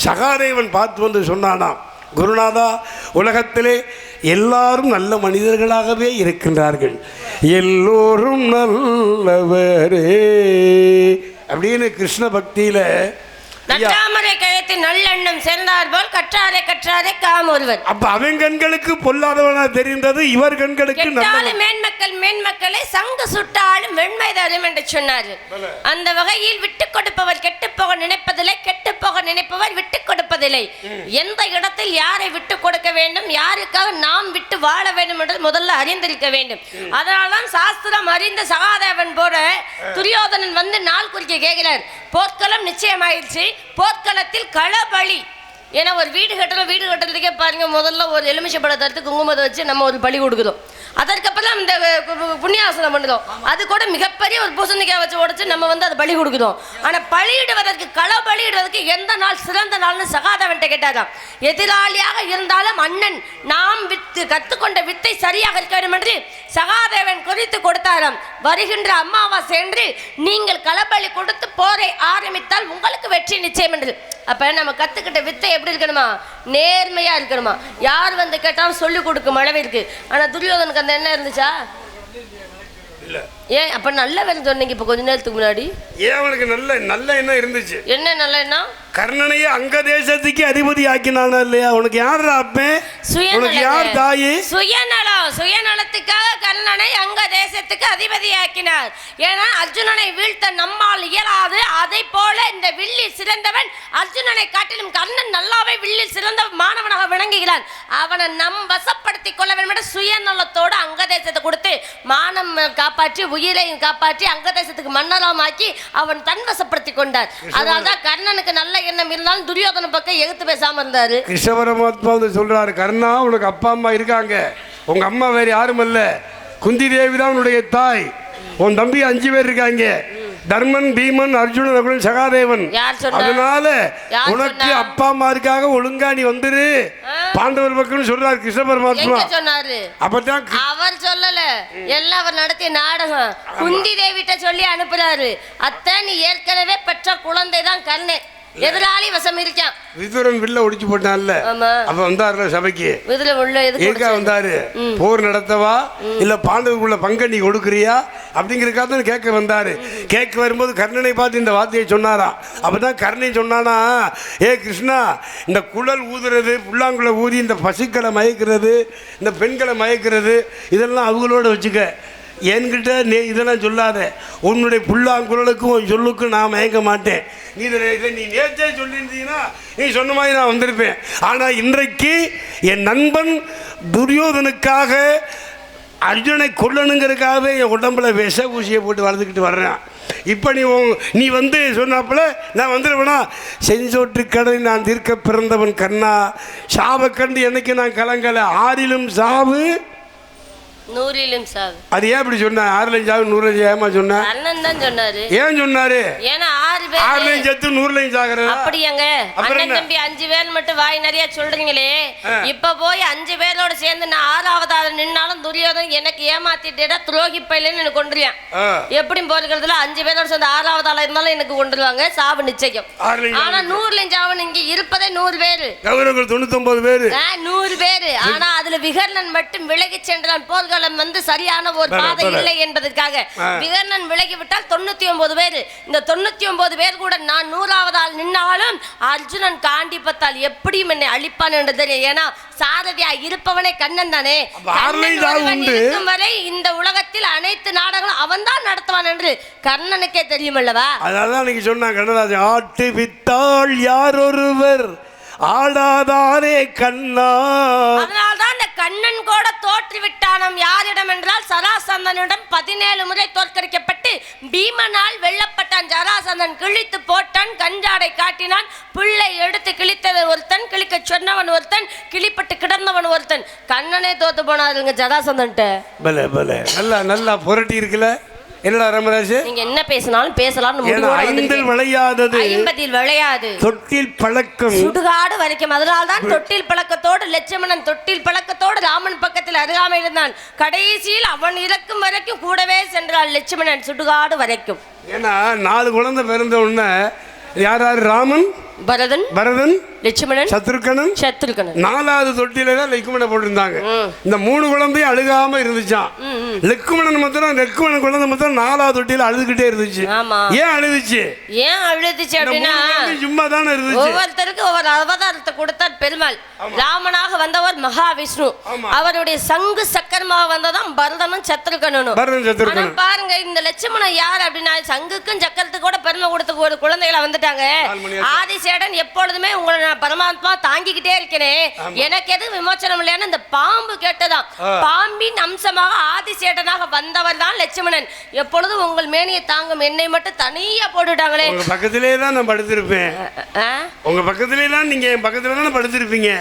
சகாதேவன் பார்த்து வந்து சொன்னானா, குருநாதா, உலகத்திலே எல்லாரும் நல்ல மனிதர்களாகவே இருக்கின்றார்கள், எல்லோரும் நல்லவரே அப்படின்னு கிருஷ்ண பக்தியில நற்றாமரை கழுத்து நல்லெண்ணம் சேர்ந்தார் போல் கற்றாரை கற்றாரை காம் ஒருவர். அப்ப அவன் கண்களுக்கு பொல்லாதவனா தெரிந்தது, இவர் கண்களுக்கு மேன்மக்கள் மேன்மக்களை சங்கு சுட்டாலும் வெண்மை தரும் என்று சொன்னார். அந்த வகையில் விட்டுக் கொடுப்பவர் கெட்டு போக நினைப்பதில்லை, கெட்டு போக நினைப்பவர் விட்டுக் கொடுப்பதில்லை. எந்த இடத்தில் யாரை விட்டுக் கொடுக்க வேண்டும், யாருக்காக நாம் விட்டு வாழ வேண்டும் என்று முதல்ல அறிந்திருக்க வேண்டும். அதனால்தான் சாஸ்திரம் அறிந்த சகாதேவன் போல துரியோதனன் வந்து நாள் குறிக்க கேட்கிறார். போர்க்களம் நிச்சயமாயிருச்சு, போர்க்களத்தில் களபலி. ஏன்னா ஒரு வீடு கட்டுறதுக்கே பாருங்க, முதல்ல ஒரு எலுமிச்சை பழத்தை குங்குமத்தை வச்சு நம்ம ஒரு பலி கொடுக்குறோம். அதற்கப்புறம் இந்த புண்ணியாசனம் பண்ணுறோம். அது கூட மிகப்பெரிய ஒரு பூசணிக்காய் வச்சு உடைச்சு நம்ம வந்து அதை பலி கொடுக்குறோம். ஆனால் பலியிடுவதற்கு பலியிடுவதற்கு எந்த நாள் சிறந்த நாள்னு சகாதேவன்ட்ட கேட்டாராம். எதிராளியாக இருந்தாலும் அண்ணன் நாம் கற்றுக்கொண்ட வித்தை சரியாக இருக்க வேண்டும் என்று சகாதேவன் குறித்து கொடுத்தாராம். வருகின்ற அமாவாசை என்று நீங்கள் களபலி கொடுத்து போரை ஆரம்பித்தால் உங்களுக்கு வெற்றி நிச்சயம் என்று. அப்ப நம்ம கத்துக்கிட்ட வித்தை எப்படி இருக்கணுமா, நேர்மையா இருக்கணுமா. யார் வந்து கேட்டாலும் சொல்லிக் கொடுக்கும் அளவிற்கு. ஆனா துரியோதனுக்கு அந்த எண்ணம் இருந்துச்சா? ஏன் அப்ப நல்ல வேலை சொன்னீங்க இப்ப கொஞ்ச நேரத்துக்கு முன்னாடி? ஏன் அவனுக்கு நல்ல எண்ணம் இருந்துச்சு. என்ன நல்ல எண்ணம்? கர்ணனையே அங்க தேசத்துக்கு அதிபதி ஆக்கினானா இல்லையா? உனக்கு யார் அப்பே, உனக்கு யார் தாயி? சுயநலத்துக்காக கர்ணனை அங்க தேசத்துக்கு அதிபதி ஆக்கினார். ஏன்னா அர்ஜுனனை வீழ்த்த நம்மால் இயலாது. அதை போல இந்த வில்லில் சிறந்தவன் அர்ஜுனனை காட்டிலும் கர்ணன் நல்லாவே வில்லில் சிறந்த மாணவனாக விளங்குகிறான். அவனை நம் வசப்படுத்தி கொள்ள வேண்டும் என்ற சுயநலத்தோடு அங்க தேசத்தை கொடுத்து மானம் காப்பாற்றி உயிரையும் காப்பாற்றி அங்க தேசத்துக்கு மன்னராமாக்கி அவன் தன் வசப்படுத்தி கொண்டார். அதனால்தான் கர்ணனுக்கு நல்ல எண்ணம் இருந்தாலும் துரியோதன பக்கம் எதிர்த்து பேசாம இருந்தாரு. கிருஷ்ண பரமாத்மா வந்து சொல்றாரு, கர்ணா உனக்கு அப்பா அம்மா இருக்காங்க, உங்க அம்மா வேற யாரும் இல்ல, குந்தி தேவி தான் உன்னுடைய தாய், உன் தம்பி 5 பேர் இருக்காங்க, தர்மன், பீமன், அர்ஜுனன், நகுலன், சகாதேவன். அதனால உனக்கு அப்பா அம்மா இருக்காக, ஒழுங்கா நீ வந்துரு பாண்டவர் பக்கம் சொல்றாரு கிருஷ்ண பரமாத்மா. சொன்னாரு அப்பதான் அவர் சொல்லல, எல்லாம் அவர் நடத்திய நாடகம். குந்தி தேவிட்ட சொல்லி அனுப்புறாரு, அத்தை நீ ஏற்கனவே பெற்ற குழந்தை தான் கர்ணன், எதிராளி வசம் இருக்கான். விதுரன் வில்ல ஒடிச்சு போட்டான்ல, அப்ப வந்தாருல சபைக்கு, எதுக்கா வந்தாரு? போர் நடத்தவா இல்ல பாண்டவருக்குள்ள பங்க நீ கொடுக்குறியா அப்படிங்கிறதுக்காக தான் கேட்க வந்தாரு. கேட்க வரும்போது கர்ணனை பார்த்து இந்த வார்த்தையை சொன்னாரா. அப்பதான் கர்ணன் சொன்னானா, ஏ கிருஷ்ணா, இந்த குழல் ஊதுறது, புல்லாங்குழ ஊதி இந்த பசுக்களை மயக்கிறது, இந்த பெண்களை மயக்கிறது, இதெல்லாம் அவங்களோட வச்சுக்க, என்கிட்ட இதெல்லாம் சொல்லாத. உன்னுடைய புல்லாங்குழலுக்கும் சொல்லுக்கும் நான் மயங்க மாட்டேன். நீ இதை நீ நேற்றே சொல்லியிருந்தீங்கன்னா நீ சொன்ன மாதிரி நான் வந்திருப்பேன். ஆனால் இன்றைக்கு என் நண்பன் துரியோதனுக்காக அர்ஜுனை கொல்லணுங்கிறதுக்காகவே என் உடம்புல விஷ ஊசியை போட்டு வளர்த்துக்கிட்டு வர்றேன். இப்போ நீ வந்து சொன்னாப்புல நான் வந்துடுவேனா? செஞ்சோட்டு கடனை நான் தீர்க்க பிறந்தவன் கண்ணா, சாவை கண்டு என்னைக்கு நான் கலங்கலை, 6லும் சாவு 100லும் சாவு. அது ஏன் இப்படி சொன்ன? 6லும் சாவு 100லும் ஏமா சொன்ன? அண்ணன் தான் சொன்னாரு. ஏன் சொன்னாரு? ஏன்னா 6 பேர் ஆறுலையும் செத்து 100லையும் சாகுறது. அப்படியாங்க? அண்ணன் தம்பி 5 பேர் மட்டும் வாய் நிறைய சொல்றீங்களே, இப்ப போய் 5 பேரோட சேர்ந்து நான் 6வது ஆள் நின்னாலும் துரியோதன் எனக்கு ஏமாத்திட்டேடா துரோகி பையலன்னு எனக்கு கொண்டுறியான். எப்படி போறதுல 5 பேரோட சேர்ந்து 6வது ஆளா இருந்தாலும் எனக்கு கொண்டுருவாங்க, சாவு நிச்சயம். ஆனா 100லையும் சாவு இங்க இருப்பதே 100 பேரு, கௌரவர்கள் 99 பேரு, 100 பேரு. ஆனா அதுல விகர்ணன் மட்டும் விலகி சென்றான். போர்க்களம் வந்து சரியான ஒரு பாதை இல்லை என்பதற்காக விகர்ணன் விலகி விட்டால் 99 பேரு. இந்த 99 பேர் கூட நான் 100வது ஆள் நின்னாலும் அர்ஜுனன் காண்டிபத்தால் எப்படியும் என்னை அழிப்பான் என்று தெரியும். ஏன்னா சாரதியா இருப்பவனே கண்ணன் தானே. இருக்கும் வரை இந்த உலகத்தில் அனைத்து நாடகங்களும் அவன் தான் நடத்துவான் என்று கர்ணனுக்கே தெரியும் அல்லவா? அதான் அன்னைக்கு சொன்னான் கண்ணராஜன், ஆட்டு வித்தாள் யார் ஒருவர் ஆடாதாரே கண்ணா. அதனால்தான் அந்த கண்ணன் கூட தோற்று விட்டானாம். யாரிடம் என்றால் சராசந்தனிடம் 17 முறை தோற்கடிக்கப்பட்டு பீமனால் வெல்லப்பட்டான். ஜராசந்தன் கிழித்து போட்டான், கஞ்சாடை காட்டினான், புள்ளை எடுத்து கிழித்தது ஒருத்தன், கிழிக்க சொன்னவன் ஒருத்தன், கிழிப்பட்டு கிடந்தவன் ஒருத்தன். கண்ணனே தோத்து போனாருங்க ஜராசந்தன்ட்ட. பலே பலே, நல்லா நல்லா புரட்டி இருக்குல்ல. என்னடா ராமராஜ், நீங்க என்ன பேசினாலும் பேசலாம். ஐந்தில் விளையாதது 50 விளையாது, தொட்டில் பழக்கம் சுடுகாடு வரைக்கும். அதனால்தான் தொட்டில் பழக்கத்தோடு லட்சுமணன் தொட்டில் பழக்கத்தோடு ராமன் பக்கத்தில் அருகாமை இருந்தான். கடைசியில் அவன் இறக்கும் வரைக்கும் கூடவே சென்றான் லட்சுமணன், சுடுகாடு வரைக்கும். ஏன்னா 4 குழந்தை பிறந்த உடனே யார் யார்? ராமன், பரதன், லட்சுமணன், சத்ருகனன். 4வது தொட்டில தான் லட்சுமணனை போட்டிருந்தாங்க. இந்த 3 குழந்தையும் அழுகாம இருந்துச்சான். லட்சுமணன் குழந்தை மாத்திரம் 4வது தொட்டில அழுதுகிட்டே இருந்துச்சு. ஏன் அழுதுச்சு அப்படின்னா சும்மா தானே இருந்துச்சு. ஒவ்வொருத்தருக்கு ஒவ்வொரு அவதாரத்தை கொடுத்தார் பெருமாள். ராமனாக வந்தவர் மகாவிஷ்ணு, அவருடைய சங்கு சக்கரமாக வந்ததான் பரதனும் சத்ருகனும். பாருங்க இந்த லட்சுமணன் யார் அப்படின்னா சங்குக்கும் சக்கரத்துக்கு கூட பெருமை கொடுத்து ஒரு குழந்தைகளை வந்துட்டாங்க. ஆதிசேடன் எப்பொழுதுமே உங்களை நான் பரமாத்மா தாங்கிக்கிட்டே இருக்கிறேன், எனக்கு எது விமோச்சனம் இல்லையான்னு இந்த பாம்பு கேட்டதான். பாம்பின் அம்சமாக ஆதிசேடனாக வந்தவர் தான் லட்சுமணன். எப்பொழுதும் உங்கள் மேனியை தாங்கும் என்னை மட்டும் தனியா போட்டுட்டாங்களே. உங்க பக்கத்திலே தான் நான் படுத்திருப்பேன். உங்க பக்கத்திலே தான் நீங்க என் பக்கத்துல தான் படுத்திருப்பீங்க.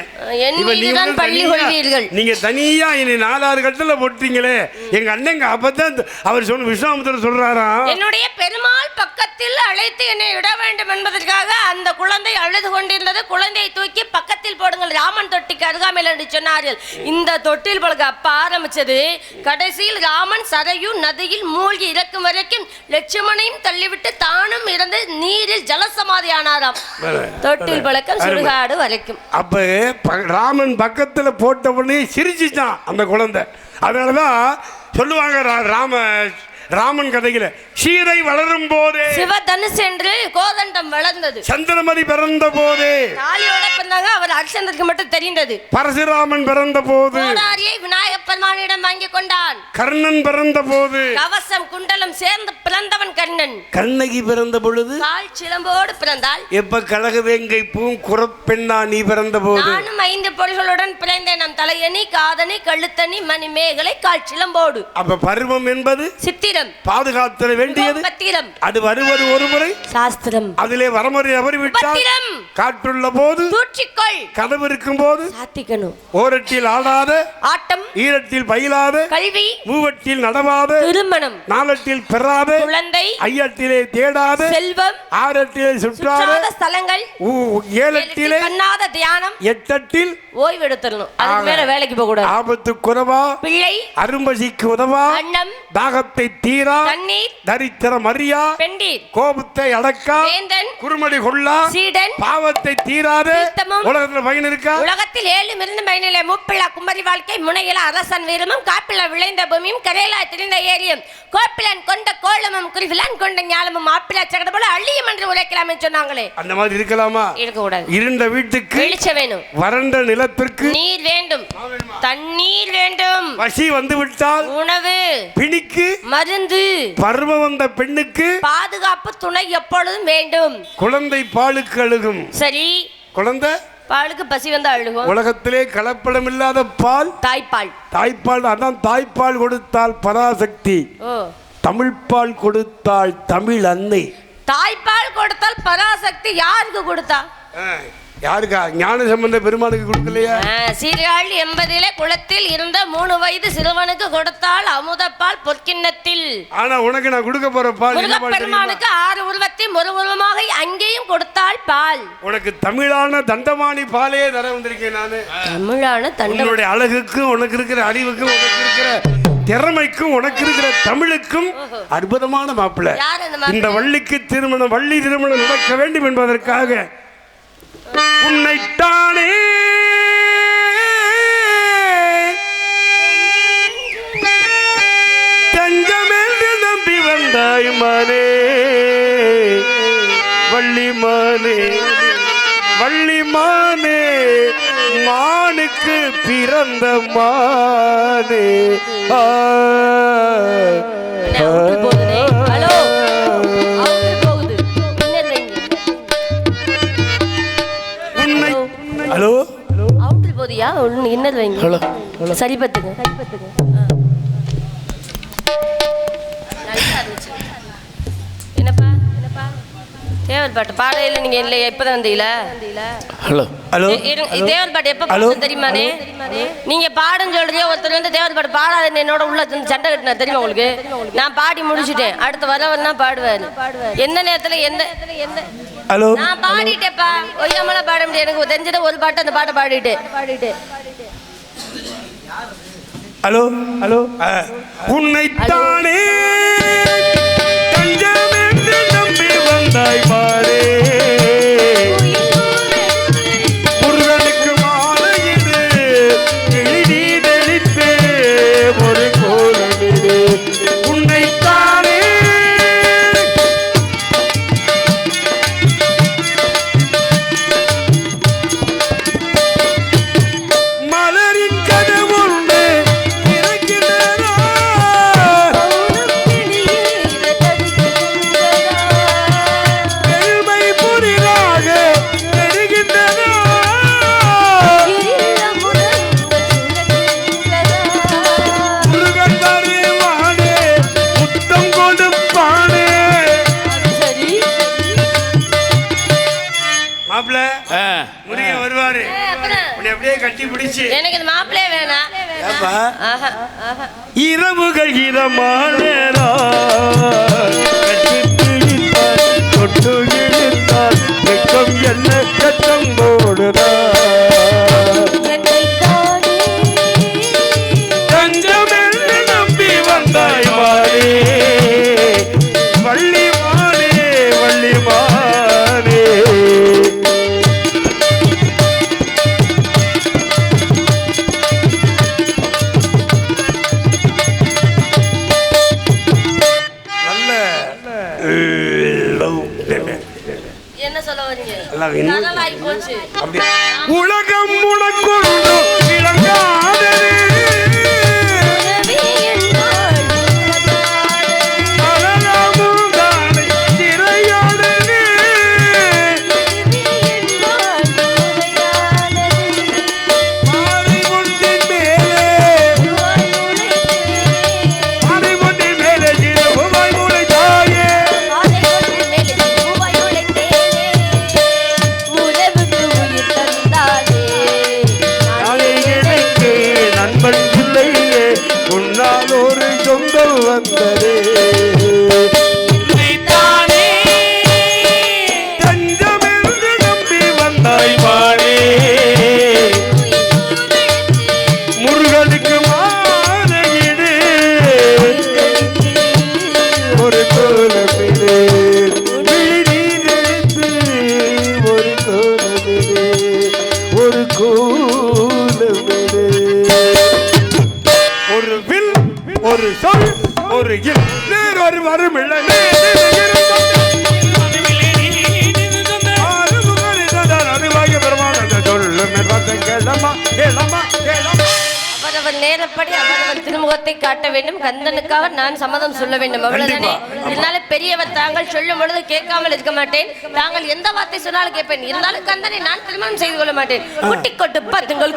நீங்க தனியா என்னை 4வது கட்டல போட்டீங்களே. எங்க அண்ணன் அப்பதான் அவர் சொன்ன விஸ்வாமித்திரர் சொல்றாரா, என்னுடைய பெருமாள் பக்கத்தில் அழைத்து என்னை விட வேண்டும் என்பதற்காக அந்த குழந்தை அழுது கொண்டிருந்தது. குழந்தையை தூக்கி பக்கத்தில் போடுங்கள், ராமன் தொட்டிக்கு அருகாமையில் என்று சொன்னார்கள். இந்த தொட்டில் பழக்க அப்ப ஆரம்பிச்சது. கடைசியில் ராமன் சரையு நதியில் மூழ்கி இறக்கும் வரைக்கும் லட்சுமணையும் தள்ளிவிட்டு தானும் இறந்து நீரில் ஜலசமாதி ஆனாராம். தொட்டில் பழக்கம் சுடுகாடு வரைக்கும். அப்ப ராமன் பக்கத்துல போட்ட உடனே சிரிச்சுட்டான் அந்த குழந்தை. அதனாலதான் சொல்லுவாங்க ராமன் கதையில சீரை வளரும் போதே சிவதனுஷ் என்று கோதண்டம் வளர்ந்தது, சந்திரமதி பிறந்த போதே தாலியோட பிறந்தாங்க. அவர் அரிசந்தருக்கு மட்டும் தெரிந்தது. பரசுராமன் பிறந்த போது விநாயக பெருமானிடம் வாங்கி கொண்டான். கர்ணன் பிறந்த போது கவசம் குண்டலம் சேர்ந்து பிறந்தவன் கர்ணன். கண்ணகி பிறந்த பொழுது கால் சிலம்போடு பிறந்தாள். எப்ப கழகவேங்கை பூங்குறப்பெண்ணா நீ பிறந்த போது நானும் 5 பொருள்களுடன் பிறந்தேன். நம் தலையணி, காதணி, கழுத்தணி, மணிமேகலை, கால் சிலம்போடு. அப்ப பருவம் என்பது சித்திரம், பாதுகாத்தல் வேண்டியது. அது வருவது ஒரு முறை சாஸ்திரம், அதிலே வரமுறை அவரிவிட்டால் காற்றுள்ள போது தூற்றிக்கொள், கதவு இருக்கும் போது சாத்திக்கணும். ஓரட்டில் ஆடாத ஆட்டம், ஈரட்டில் பயிலாத கல்வி, மூவட்டில் நடவாத திருமணம், 4ட்டில் பெறாத குழந்தை, 5ட்டிலே தேடாத செல்வம், 6ட்டிலே சுற்றாத ஸ்தலங்கள், 7ட்டிலே பண்ணாத தியானம், 8ட்டில் ஓய்வெடுத்தறணும். அதுக்கு மேல வேலைக்கு போக கூடாது. ஆபத்து குறவா பிள்ளை, அரும்பசிக்கு உதவா அன்னம், தாகத்தை தீரா தண்ணீர், தரித்திரம் அறியா பெண்டீர், கோபத்தை அடக்கா வேந்தன், குறுமடி கொள்ளா சீடன், பாவத்தை தீராத உலகத்தில் பயன் இருக்கா? உலகத்தில் 7 மிருந்த பயனிலே முப்பிள்ளா குமரி வாழ்க்கை, முனையில அரசன் வீரமும், காப்பில விளைந்த பூமியும், கரையிலா திரிந்த ஏரியும், கோப்பிலன் கொண்ட கோலமும், குறிவிலான் கொண்ட ஞானமும், ஆப்பிளா சகட போல அள்ளியும் என்று உரைக்கலாமே சொன்னாங்களே. அந்த மாதிரி இருக்கலாமா? இருக்க கூடாது. இருண்ட வீட்டுக்கு வெளிச்சம் வேணும், வறண்ட நிலத்திற்கு நீர் வேண்டும், தண்ணீர் வேண்டும், பசி வந்து விட்டால் உணவு, பிணிக்கு மருந்து, பருவம் வந்த பெண்ணுக்கு பாதுகாப்பு துணை எப்பொழுதும் வேண்டும். குழந்தை பாலுக்கு அழுகும். சரி, குழந்தை பாலுக்கு பசி வந்து அழுகும். உலகத்திலே கலப்படம் இல்லாத பால் தாய்ப்பால். தாய்ப்பால் அதான் தாய்ப்பால் கொடுத்தால் பராசக்தி, தமிழ்பால் கொடுத்தால் தமிழ் அன்னை. தாய்ப்பால் கொடுத்தால் பராசக்தி யாருக்கு கொடுத்தா? யாருக்கா? ஞான சம்பந்த பெருமானுக்கு கொடுக்கலையா? சீர்காழி 80 குளத்தில் இருந்த 3 வயது சிறுவனுக்கு கொடுத்தால் அமுதப்பால் பொற்கிண்ணத்தில். ஆனா உனக்கு நான் கொடுக்க போற பால் பெருமானுக்கு 6 உருவத்தை ஒரு உருவமாக அங்கேயும் கொடுத்தால் பால். உனக்கு தமிழான தண்டமானி பாலே தர வந்திருக்கேன் நானு. தமிழான உன்னுடைய அழகுக்கும் உனக்கு இருக்கிற அறிவுக்கும் உனக்கு இருக்கிற திறமைக்கும் உனக்கு இருக்கிற தமிழுக்கும் அற்புதமான மாப்பிள்ளை. இந்த வள்ளிக்கு திருமணம், வள்ளி திருமணம் நடக்க வேண்டும் என்பதற்காக உன்னைத்தானே தஞ்சமென்று நம்பி வந்தாய் மானே, வள்ளிமானே வள்ளிமானே, மானுக்கு பிறந்த மானே. ஹலோ அவுட்டில் போதியா இன்னது வைங்க. ஹலோ சரி பத்துங்க. என்னப்பா தேவர் பாட்டு பாடையில நீங்க இல்லையா? இப்பதான் வந்தீங்களா? ஹலோ ஹலோ தேவர் பாட்டு எப்ப பாடுறது தெரியுமானே? நீங்க பாடுன்னு சொல்றீங்க, ஒருத்தர் வந்து தேவர் பாட்டு பாடாதுன்னு என்னோட உள்ள சண்டை கட்டினா தெரியுமா உங்களுக்கு? நான் பாடி முடிச்சுட்டேன், அடுத்து வரவன்னா பாடுவாரு. எந்த நேரத்துல எந்த ஹலோ நான் பாடிட்டேப்பா, ஒய்யாமல பாட முடியாது. எனக்கு தெரிஞ்சத ஒரு பாட்டு அந்த பாட்டை பாடிட்டு ஹலோ ஹலோ உன்னைத்தானே தஞ்சமென்று நம்பி வந்தாய் மாறே, முருகனுக்கு மாலையிடு கிளி தெளித்து ஒரு கோலமிடு. உன்னைத்தானே மலரின் கதவுண்டு திறக்கிறதா, பெருமை புதிதாக பெறுகின்றதா, முருகன் வருவானே முத்தம் கொடுப்பானே. மாப்பிள்ள முருகன் வருவாரு, உன்னை அப்படியே கட்டி பிடிச்சு. எனக்கு இந்த மாப்பிள்ளையே வேணாம். இரவுகள் இரமான தொட்டு இழுத்தால் வெக்கம் என்ன கட்டம் போடுதா, தஞ்சமென்று நம்பி வந்தாய் மாறே, வள்ளிமானே வள்ளிமானே. என்ன சொல்ல வரீங்க? உலகம் உனக்கொண்டு விளங்காதே, ஒரு சொந்தம் வந்ததே. தஞ்சமென்று நம்பி வந்தாய் மாறே, முருகனுக்கு மாலையிடு ஒரு கோலமிடு, விழி நெடுத்து ஒரு கோலமிடு, ஒரு கோலமிடு. ஒரு வில் ஒரு சொல் ஒரு இல் நேர் ஒரு வரும் இல்லை அவரவர் நேரப்படி அவரவர் திருமுகத்தை காட்ட வேண்டும். கந்தனுக்காக நான் சம்மதம் சொல்ல வேண்டும், அவ்வளவுதானே. இருந்தாலும் பெரியவர் தாங்கள் சொல்லும் பொழுது கேட்காமல் இருக்க மாட்டேன். தாங்கள் எந்த வார்த்தை சொன்னாலும் கேட்பேன். இருந்தாலும் கந்தனை நான் திருமணம் செய்து கொள்ள மாட்டேன். குட்டி கொட்டு பத்துங்கள்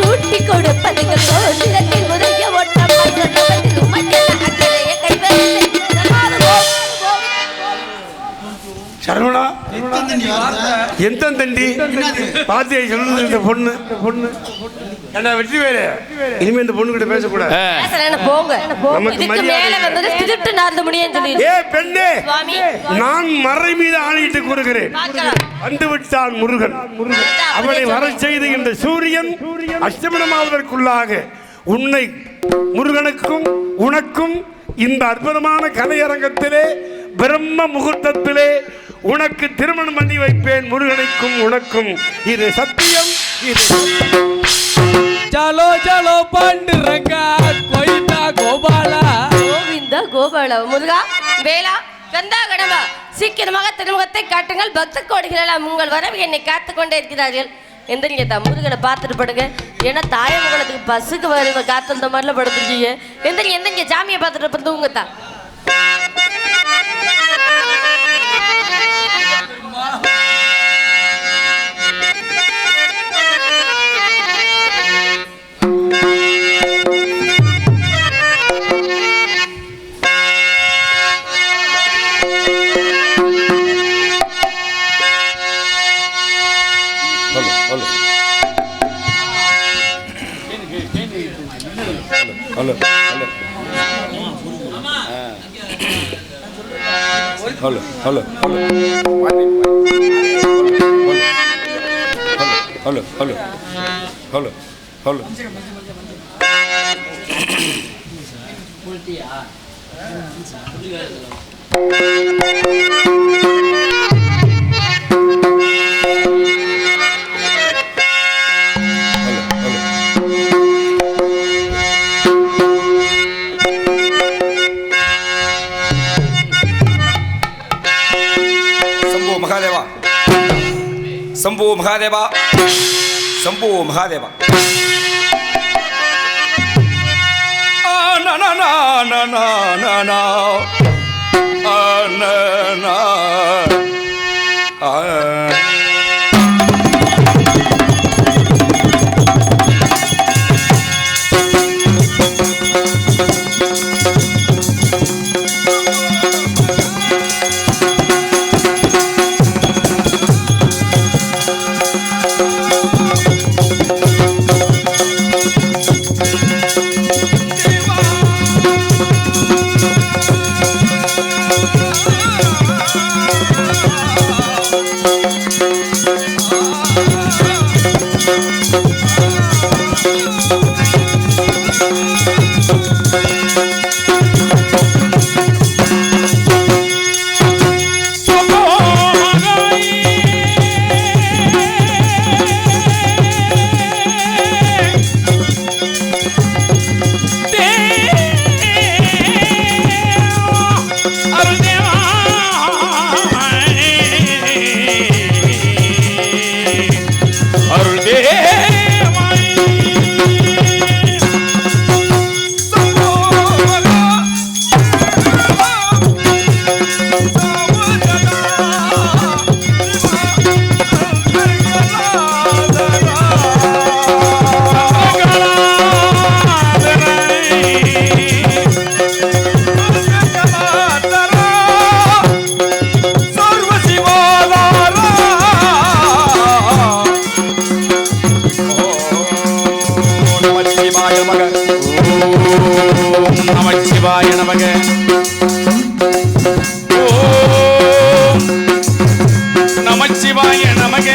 கூட்டி கொடுப்பதுக்கு கோத்திரத்தில் முறைய ஓட்டம் எந்த தண்டி பாத்தியை சொல்லுது இந்த பொண்ணு என்ன வெற்றி வேறு இனிமே இந்த பொண்ணு கிட்ட பேசக்கூடாது. போங்க நமக்கு இதுக்கு மேல வந்தது திருட்டு நடந்து முடியும் சொல்லி. ஏ பெண்ணே, சுவாமி நான் மறை மீது ஆணையிட்டு கூறுகிறேன். வந்து விட்டான் முருகன். அவனை வர செய்து இந்த சூரியன் அஸ்தமனமாவதற்குள்ளாக உன்னை முருகனுக்கும் உனக்கும் இந்த அற்புதமான கலையரங்கத்திலே பிரம்ம முகூர்த்தத்திலே உனக்கு திருமணம் பண்ணி வைப்பேன். முருகனுக்கும் உனக்கும் இது சத்தியம். இது चलो चलो पांडुरंगा कोयना गोपाला கோவிந்தா கோபால முருகா வேலா கந்தா கடம்பா சீக்கிரமாக திருமுகத்தை காட்டுங்கள். பக்த கோடிகள் எல்லாம் உங்கள் வரவு என்னை காத்து கொண்டே இருக்கிறார்கள். எந்திரிங்க தான் முருகனை பார்த்துட்டு படுங்க. ஏன்னா தாயமங்கலத்துக்கு பஸ்ஸுக்கு வர காத்து அந்த மாதிரிலாம் படுத்துருக்கீங்க. எந்திரிங்க ஜாமியை பார்த்துட்டு தூங்கத்தான். Hello hello hello hello hello hello hello Shambho Mahadeva Shambho Mahadeva ना ना ना ना ना ना ना ना ना நமச்சிவாய நமக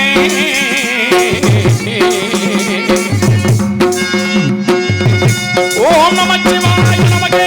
ஓம் நமச்சிவாய நமக ஓம் நமச்சிவாய நமக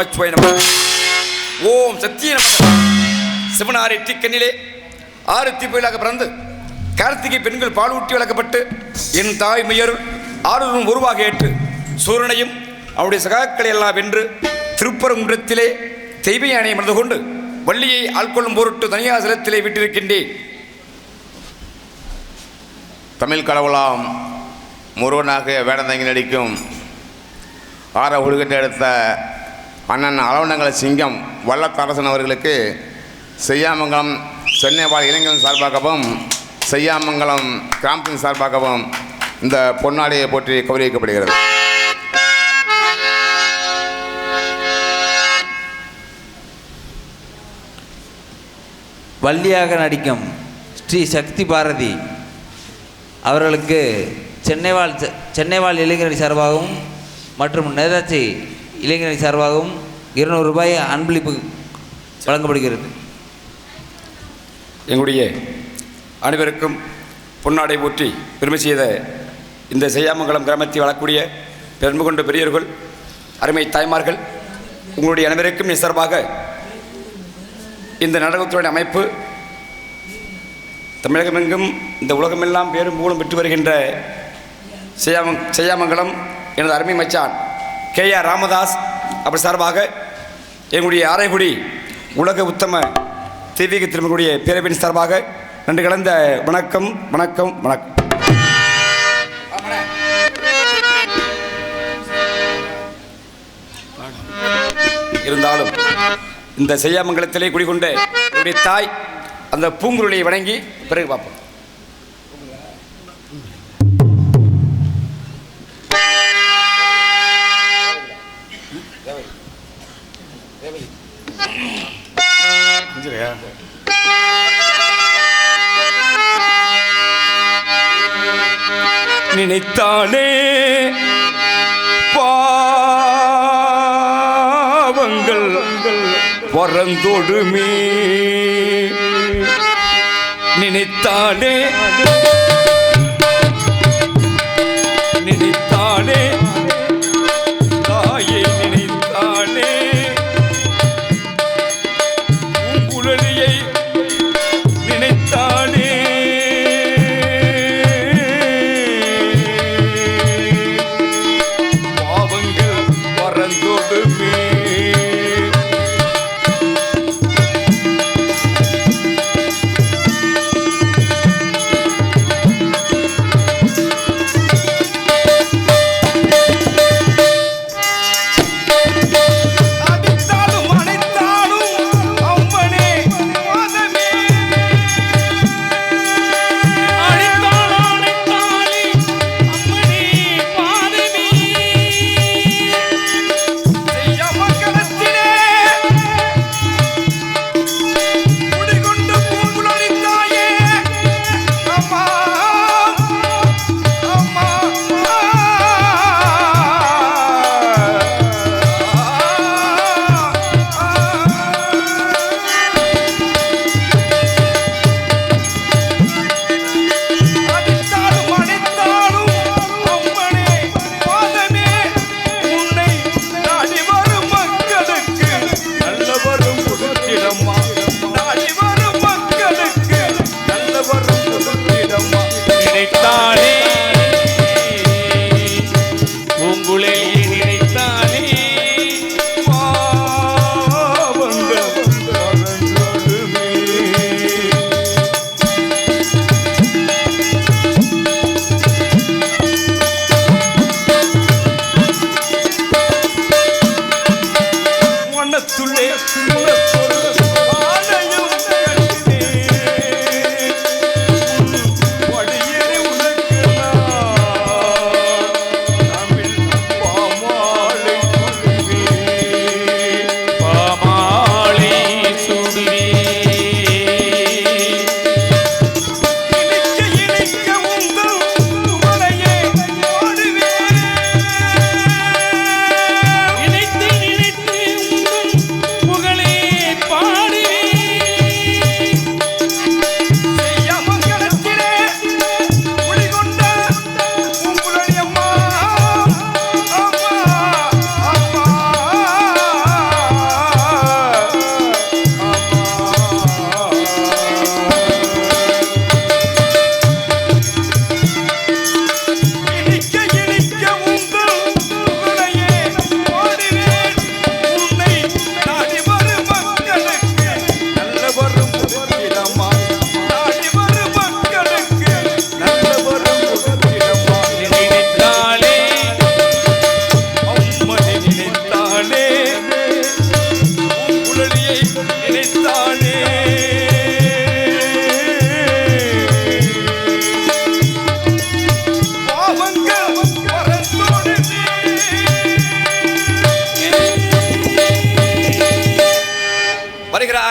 நமச்சிவாய நமக. ஓம் சத்திய நமக. சிவனாரை தீக்கண்ணிலே 6 தீப்புகளாக பிறந்து கார்த்திகை பெண்கள் பால் ஊட்டி வளர்க்கப்பட்டு என் தாய் மையருள் 6 உருவாக ஏற்று சூரனையும் அவருடைய சகாக்களை எல்லாம் வென்று திருப்பரங்குன்றத்திலே தெய்வ யானை அமர்ந்து கொண்டு வள்ளியை ஆள்கொள்ளும் பொருட்டு தனியாசலத்திலே விட்டிருக்கின்றேன். தமிழ் கடவுளாம் முருகனாக வேடந்தங்கி நடிக்கும் ஆற உலகத்தை எடுத்த அண்ணன் அளவனங்கள சிங்கம் வல்லத்தரசன் அவர்களுக்கு செய்யாமங்கலம் சென்னை வாழ் இளைஞர்கள் சார்பாகவும் செய்யாமங்கலம் கிராமத்தின் சார்பாகவும் இந்த பொன்னாடியை போற்றி கௌரவிக்கப்படுகிறது. வள்ளியாக நடிக்கும் ஸ்ரீ சக்தி பாரதி அவர்களுக்கு சென்னை வாழ் இளைஞரணி சார்பாகவும் மற்றும் நேதாச்சி இளைஞரணி சார்பாகவும் 200 ரூபாய் அன்பளிப்பு வழங்கப்படுகிறது. எங்களுடைய அனைவருக்கும் பொன்னாடை ஊற்றி பெருமை செய்த இந்த செய்யாமங்கலம் கிராமத்தில் வாழக்கூடிய பெருமை கொண்ட பெரியவர்கள், அருமை தாய்மார்கள், உங்களுடைய அனைவருக்கும் சார்பாக இந்த நாடகத்துடைய அமைப்பு தமிழகமெங்கும் இந்த உலகமெல்லாம் பேரும் மூலம் பெற்று வருகின்ற செய்யாமங்கலம் எனது அருமை மச்சான் KR ராமதாஸ் அப்படி சார்பாக எங்களுடைய ஆரைக்குடி உலக உத்தம தெய்வீக திருமகளுடைய பேரவையின் சார்பாக நன்றி கலந்த வணக்கம் வணக்கம் வணக்கம். இருந்தாலும் இந்த செய்யாமங்கலத்திலே குடிகொண்ட என்னுடைய தாய் அந்த பூங்குருளியை வணங்கி பிறகு பார்ப்போம். நினைத்தானே பாவங்கள் வரந்தொடுமே, நினைத்தானே நினைத்தானே தாயே, நினைத்தானே பூங்குழலியை நினைத்தானே பாவங்கள் வரந்தொடுமே.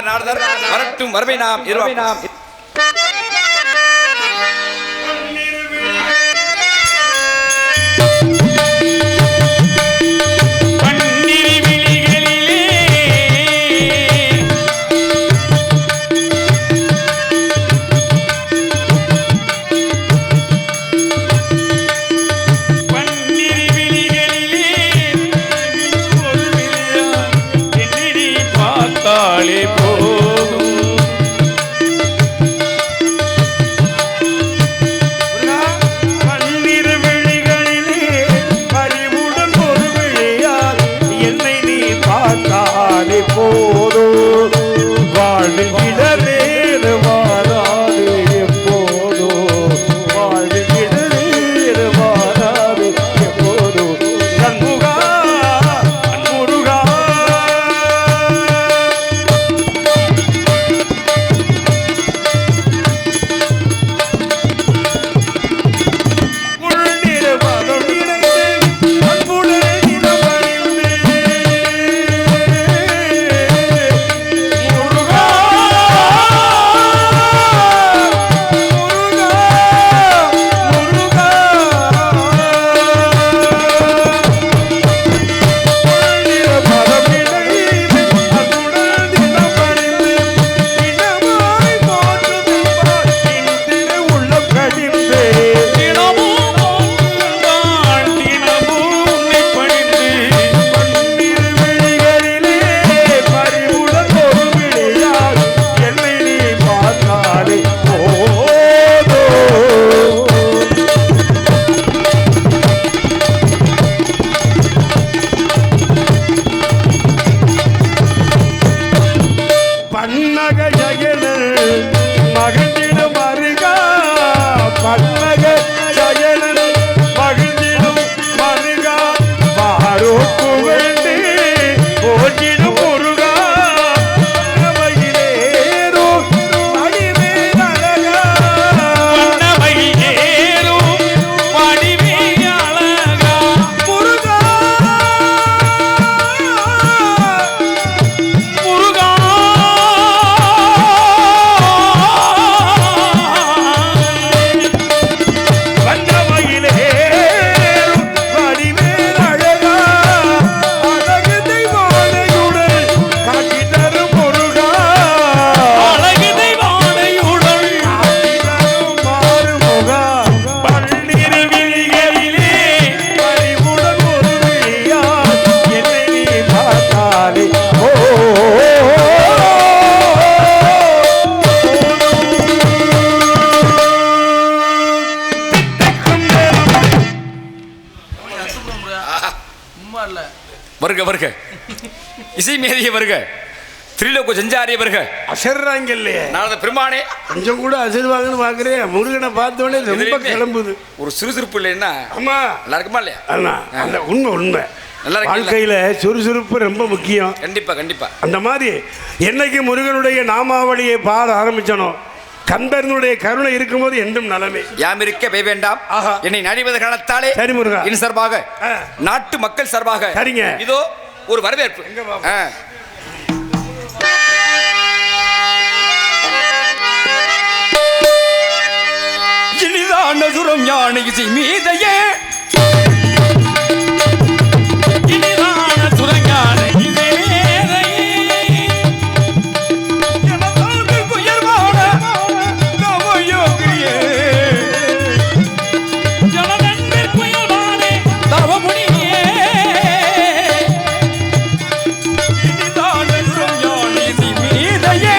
வருகிறார் நாரதர். வரட்டும், வரவை நாம் எதிர்பார்ப்போம். வருக வருக, இசை மேதிய வருக, திரிலோக சஞ்சாரிய வருக. அசர்றாங்க இல்லையே நாரத பெருமானே, கொஞ்சம் கூட அசர்வாங்கன்னு பாக்குறேன். முருகனை பார்த்த உடனே ரொம்ப கிளம்புது. ஒரு சுறுசுறுப்பு இல்லைன்னா ஆமா நல்லா இருக்குமா இல்லையா? அண்ணா அந்த உண்மை உண்மை. நல்லா வாழ்க்கையில சுறுசுறுப்பு ரொம்ப முக்கியம். கண்டிப்பா கண்டிப்பா. அந்த மாதிரி என்னைக்கு முருகனுடைய நாமாவளியை பாட ஆரம்பிச்சனோ, கந்தனுடைய கருணை இருக்கும்போது என்றும் நலமே. யாம் இருக்க பய வேண்டாம். என்னை நடிவது காரணத்தாலே சரி முருகா, என் சார்பாக நாட்டு மக்கள் சார்பாக சரிங்க இதோ ஒரு வரவேற்பு. இனிதான சுரம் ஞான இசை மீதையே, இனிதான சுரஞான இசை மீதையே, எனதான உயர்வான தவயோகியே, ஜனநன்பிற் புயல்வானே தவமுனியே, இனிதான சுரம் ஞான இசை மீதையே,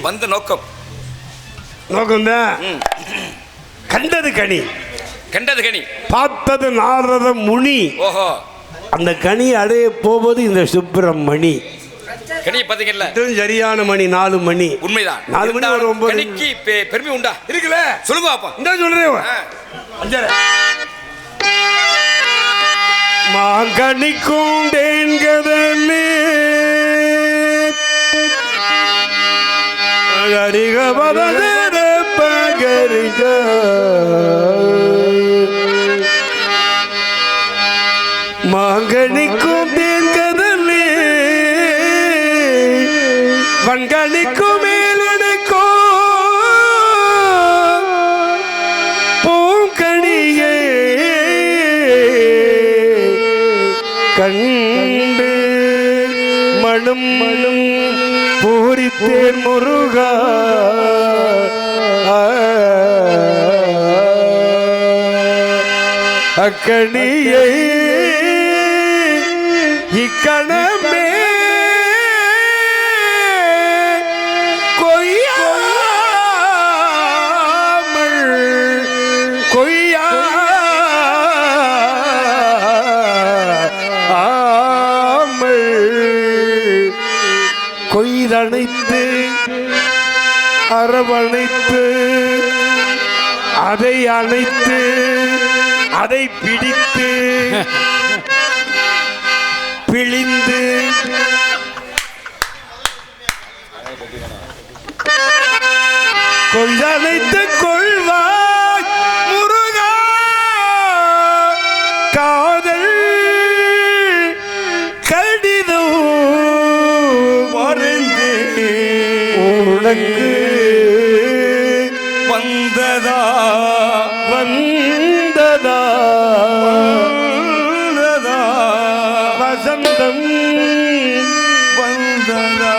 வந்த நோக்கம் நோக்கம்தான். கண்டது கனி, கண்டது கனி, பார்த்தது நாரத முனி. ஓஹோ, அந்த கனி அடைய போவது இந்த சுப்பிரமணி. கனியை பார்த்தீங்கல்ல, இதுவும் சரியான மணி 4 மணி. உண்மைதான். 4 மணி ஒரு 9 கனிக்கு பெருமை உண்டா? இருக்குல்ல, சொல்லுங்க அப்பா. இந்த சொல்றேன். மாங்கனிக்கும் தேன்கதலே அரிகபதர பகரிக மாங்கனிக்கும் தேன்கதலே வங்கனிக்கும் மேலனுக்கோ பூங்கனியே கண்டு மணும் மணும் பூரித்தேன் முருகா அக்கணியை இக்கணமே கொய்தணைத்து அரவணைத்து அதை அணைத்து அதை பிடித்து பிழிந்து கொய்தணைத்து கொள்வாய் முருகா காதல் கடிதம் உனக்கு வந்ததா வந்ததா வந்ததா வசந்தம் வந்ததா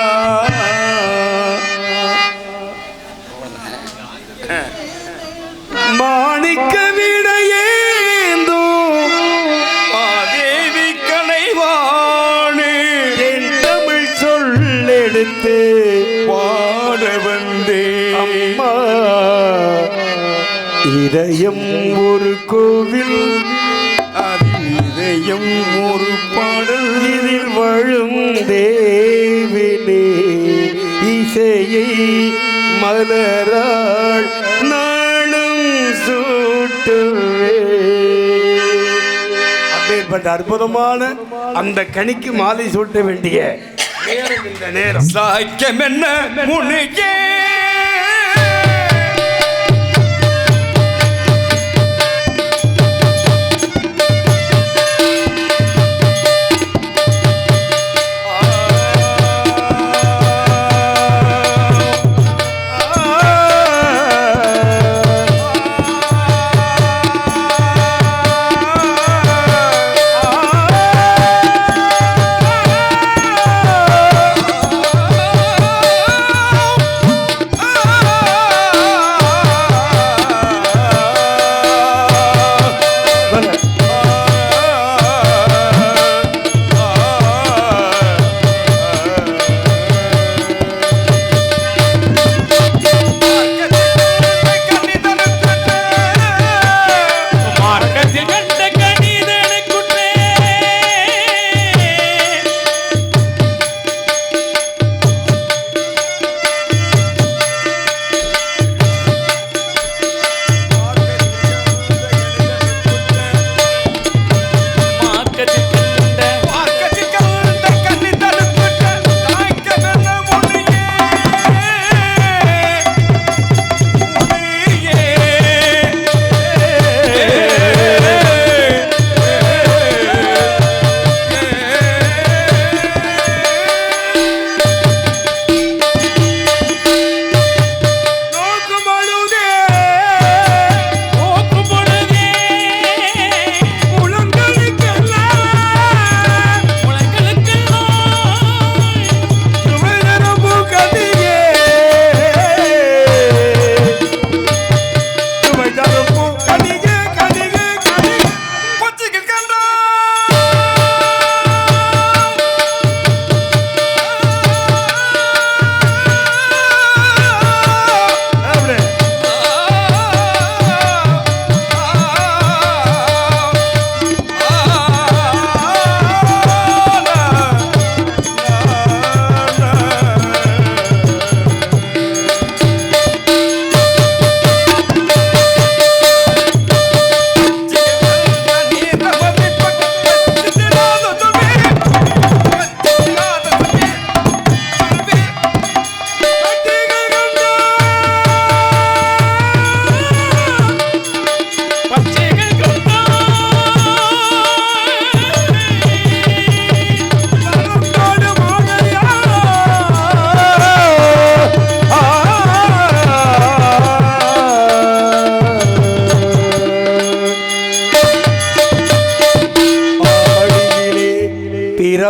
மாணிக்க விடையேந்தோ மாதேவி கலைவாணி என் தமிழ் சொல்லெடுத்து பாட வந்தே அம்மா. இதயம் ஒரு கோவில், அதில் இதயம் ஒரு பாடல், இதில் வாழும் தேவினே இசையை மலராள் நாளும் சூட்டுவே. அப்பேற்பட்ட அற்புதமான அந்த கனிக்கு மாலை சூட்ட வேண்டிய நேரம் இந்த நேரம். சாய்க்கம் என்ன முனியே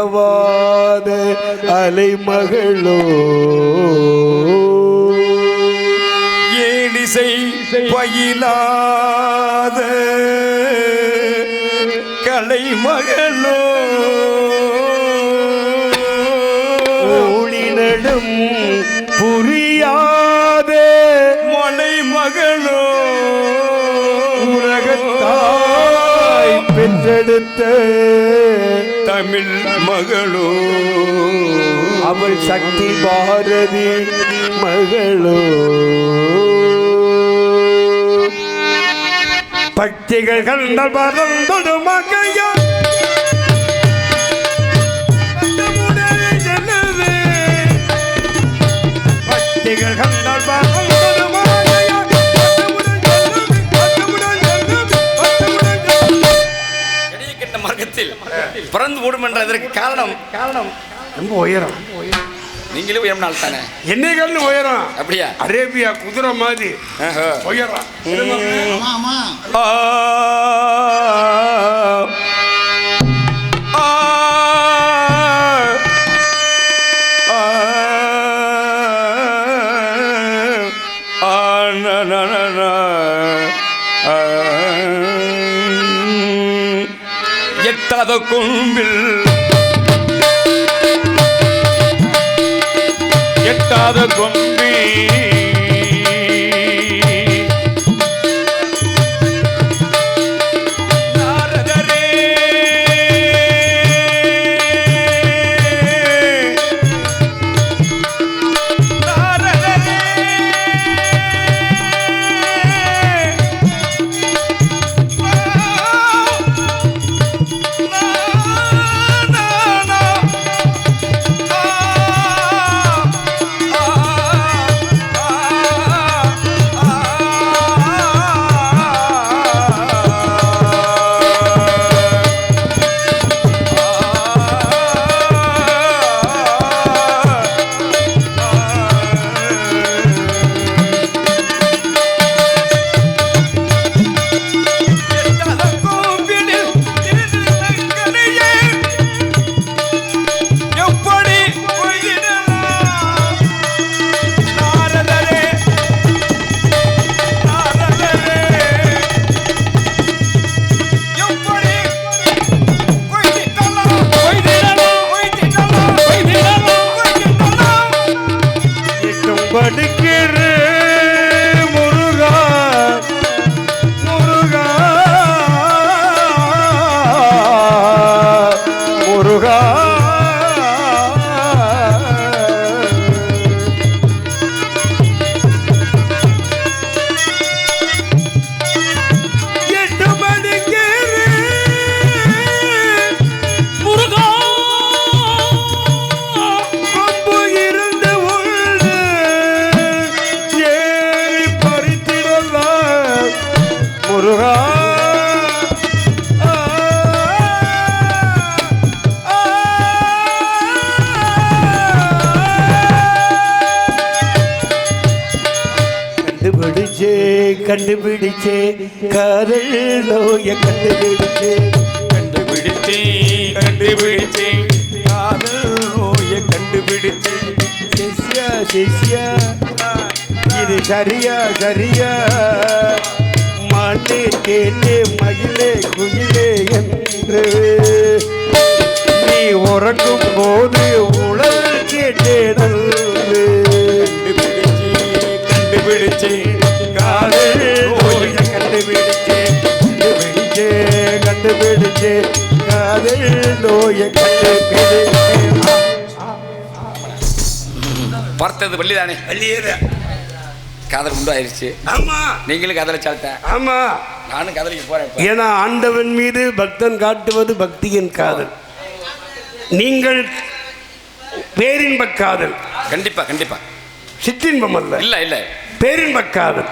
புரியவாத அலைமகளோ ஏழிசை பயிலாத கலைமகளோ ஊழினடும் புரியாத மலைமகளோ உலகத்தாய் பெற்றெடுத்த தமிழ் மகளோ அவள் சக்தி பாரதி மகளோ பக்திகள் கண்ட பறந்தொடு மகையோ பக்திகள் கண்டால் பறந்தொடு மகையோ கெட்ட மார்க்கத்தில் பிறந்து ஓடும் என்ற இதற்கு காரணம் ரொம்ப உயரம் நீங்களே உயரம் நாள் தானே என்னை கண்ணு உயரம் அப்படியா அரேபியா குதிரை மாதிரி உயரம் எட்டாத கொம்பில் எட்டாத கொம்பி நாரதரே நாரதரே படுக்கிற முருகா முருகா முருகா எட்டு படுக்கிற முருகா கொம்பு இருந்து உள்ள ஏறி பறித்திடலாம் முருகா கண்டுபிடிச்சே காதல் நோய கண்டுபிடிச்சே காதல் நோயை கண்டுபிடிச்சு சிஷ்யா சிஷ்யா இது சரியா சரியா மாட்டே கேட்டே மகிழே குயிலே என்று நீ உறங்கும் போது உடல் கேட்டேடல் கண்டுபிடிச்சு காதல் நோய கண்டுபிடிச்சே கண்டுபிடிச்சே கண்டுபிடிச்சே காதல் நோய கண்டுபிடிச்சே பார்த்தது வள்ளிதானே வெளியேற காதல் உண்டாயிருச்சு ஆமா நீங்களும் காதலிச்சால்தான் ஆமா நானும் காதலிக்கு போறேன் இப்ப. ஏன்னா ஆண்டவன் மீது பக்தன் காட்டுவது பக்தியின் காதல் நீங்கள் பேரின்ப காதல் கண்டிப்பா கண்டிப்பா சிற்றின்பம் அல்ல இல்ல இல்ல பேரின்ப காதல்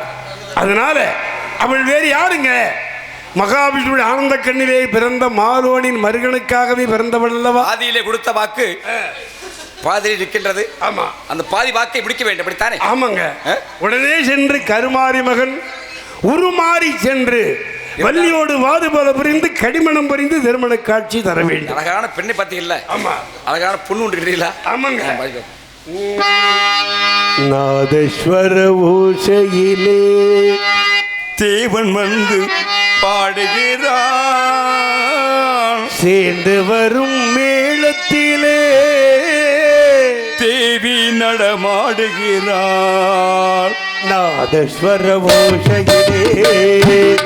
அதனால அவள் வேறு யாருங்க மகாவிஷ்ணுடைய ஆனந்த கண்ணிலே பிறந்த மாலோனின் மருகனுக்காகவே பிறந்தவள் அல்லவா பாதியிலே கொடுத்த வாக்கு பாதியில் இருக்கின்றது ஆமா அந்த பாதி வாக்கை முடிக்க வேண்டும் அப்படித்தானே ஆமாங்க உடனே சென்று கருமாரி மகன் உருமாறி சென்று வள்ளியோடு வாது போல புரிந்து கடிமணம் புரிந்து திருமண காட்சி தர வேண்டும். அழகான பெண்ணை பார்த்தீங்கல்ல? ஆமா. அழகான பொண்ணு ஒன்று கிடைக்கல? ஆமாங்க. நாதேஸ்வர ஓசையிலே தேவன் வந்து பாடுகிறான், சேர்ந்து வரும் மேளத்திலே தேவி நடமாடுகிறாள். நாதேஸ்வர ஓசையிலே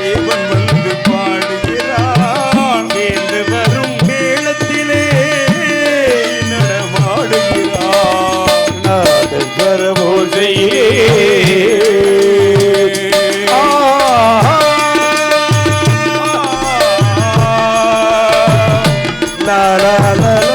தேவன் வந்து பாடுகிறான், சேர்ந்து வரும் மேளத்திலே நடமாடுகிறாள். நாதேஸ்வர ஓசையிலே la la la la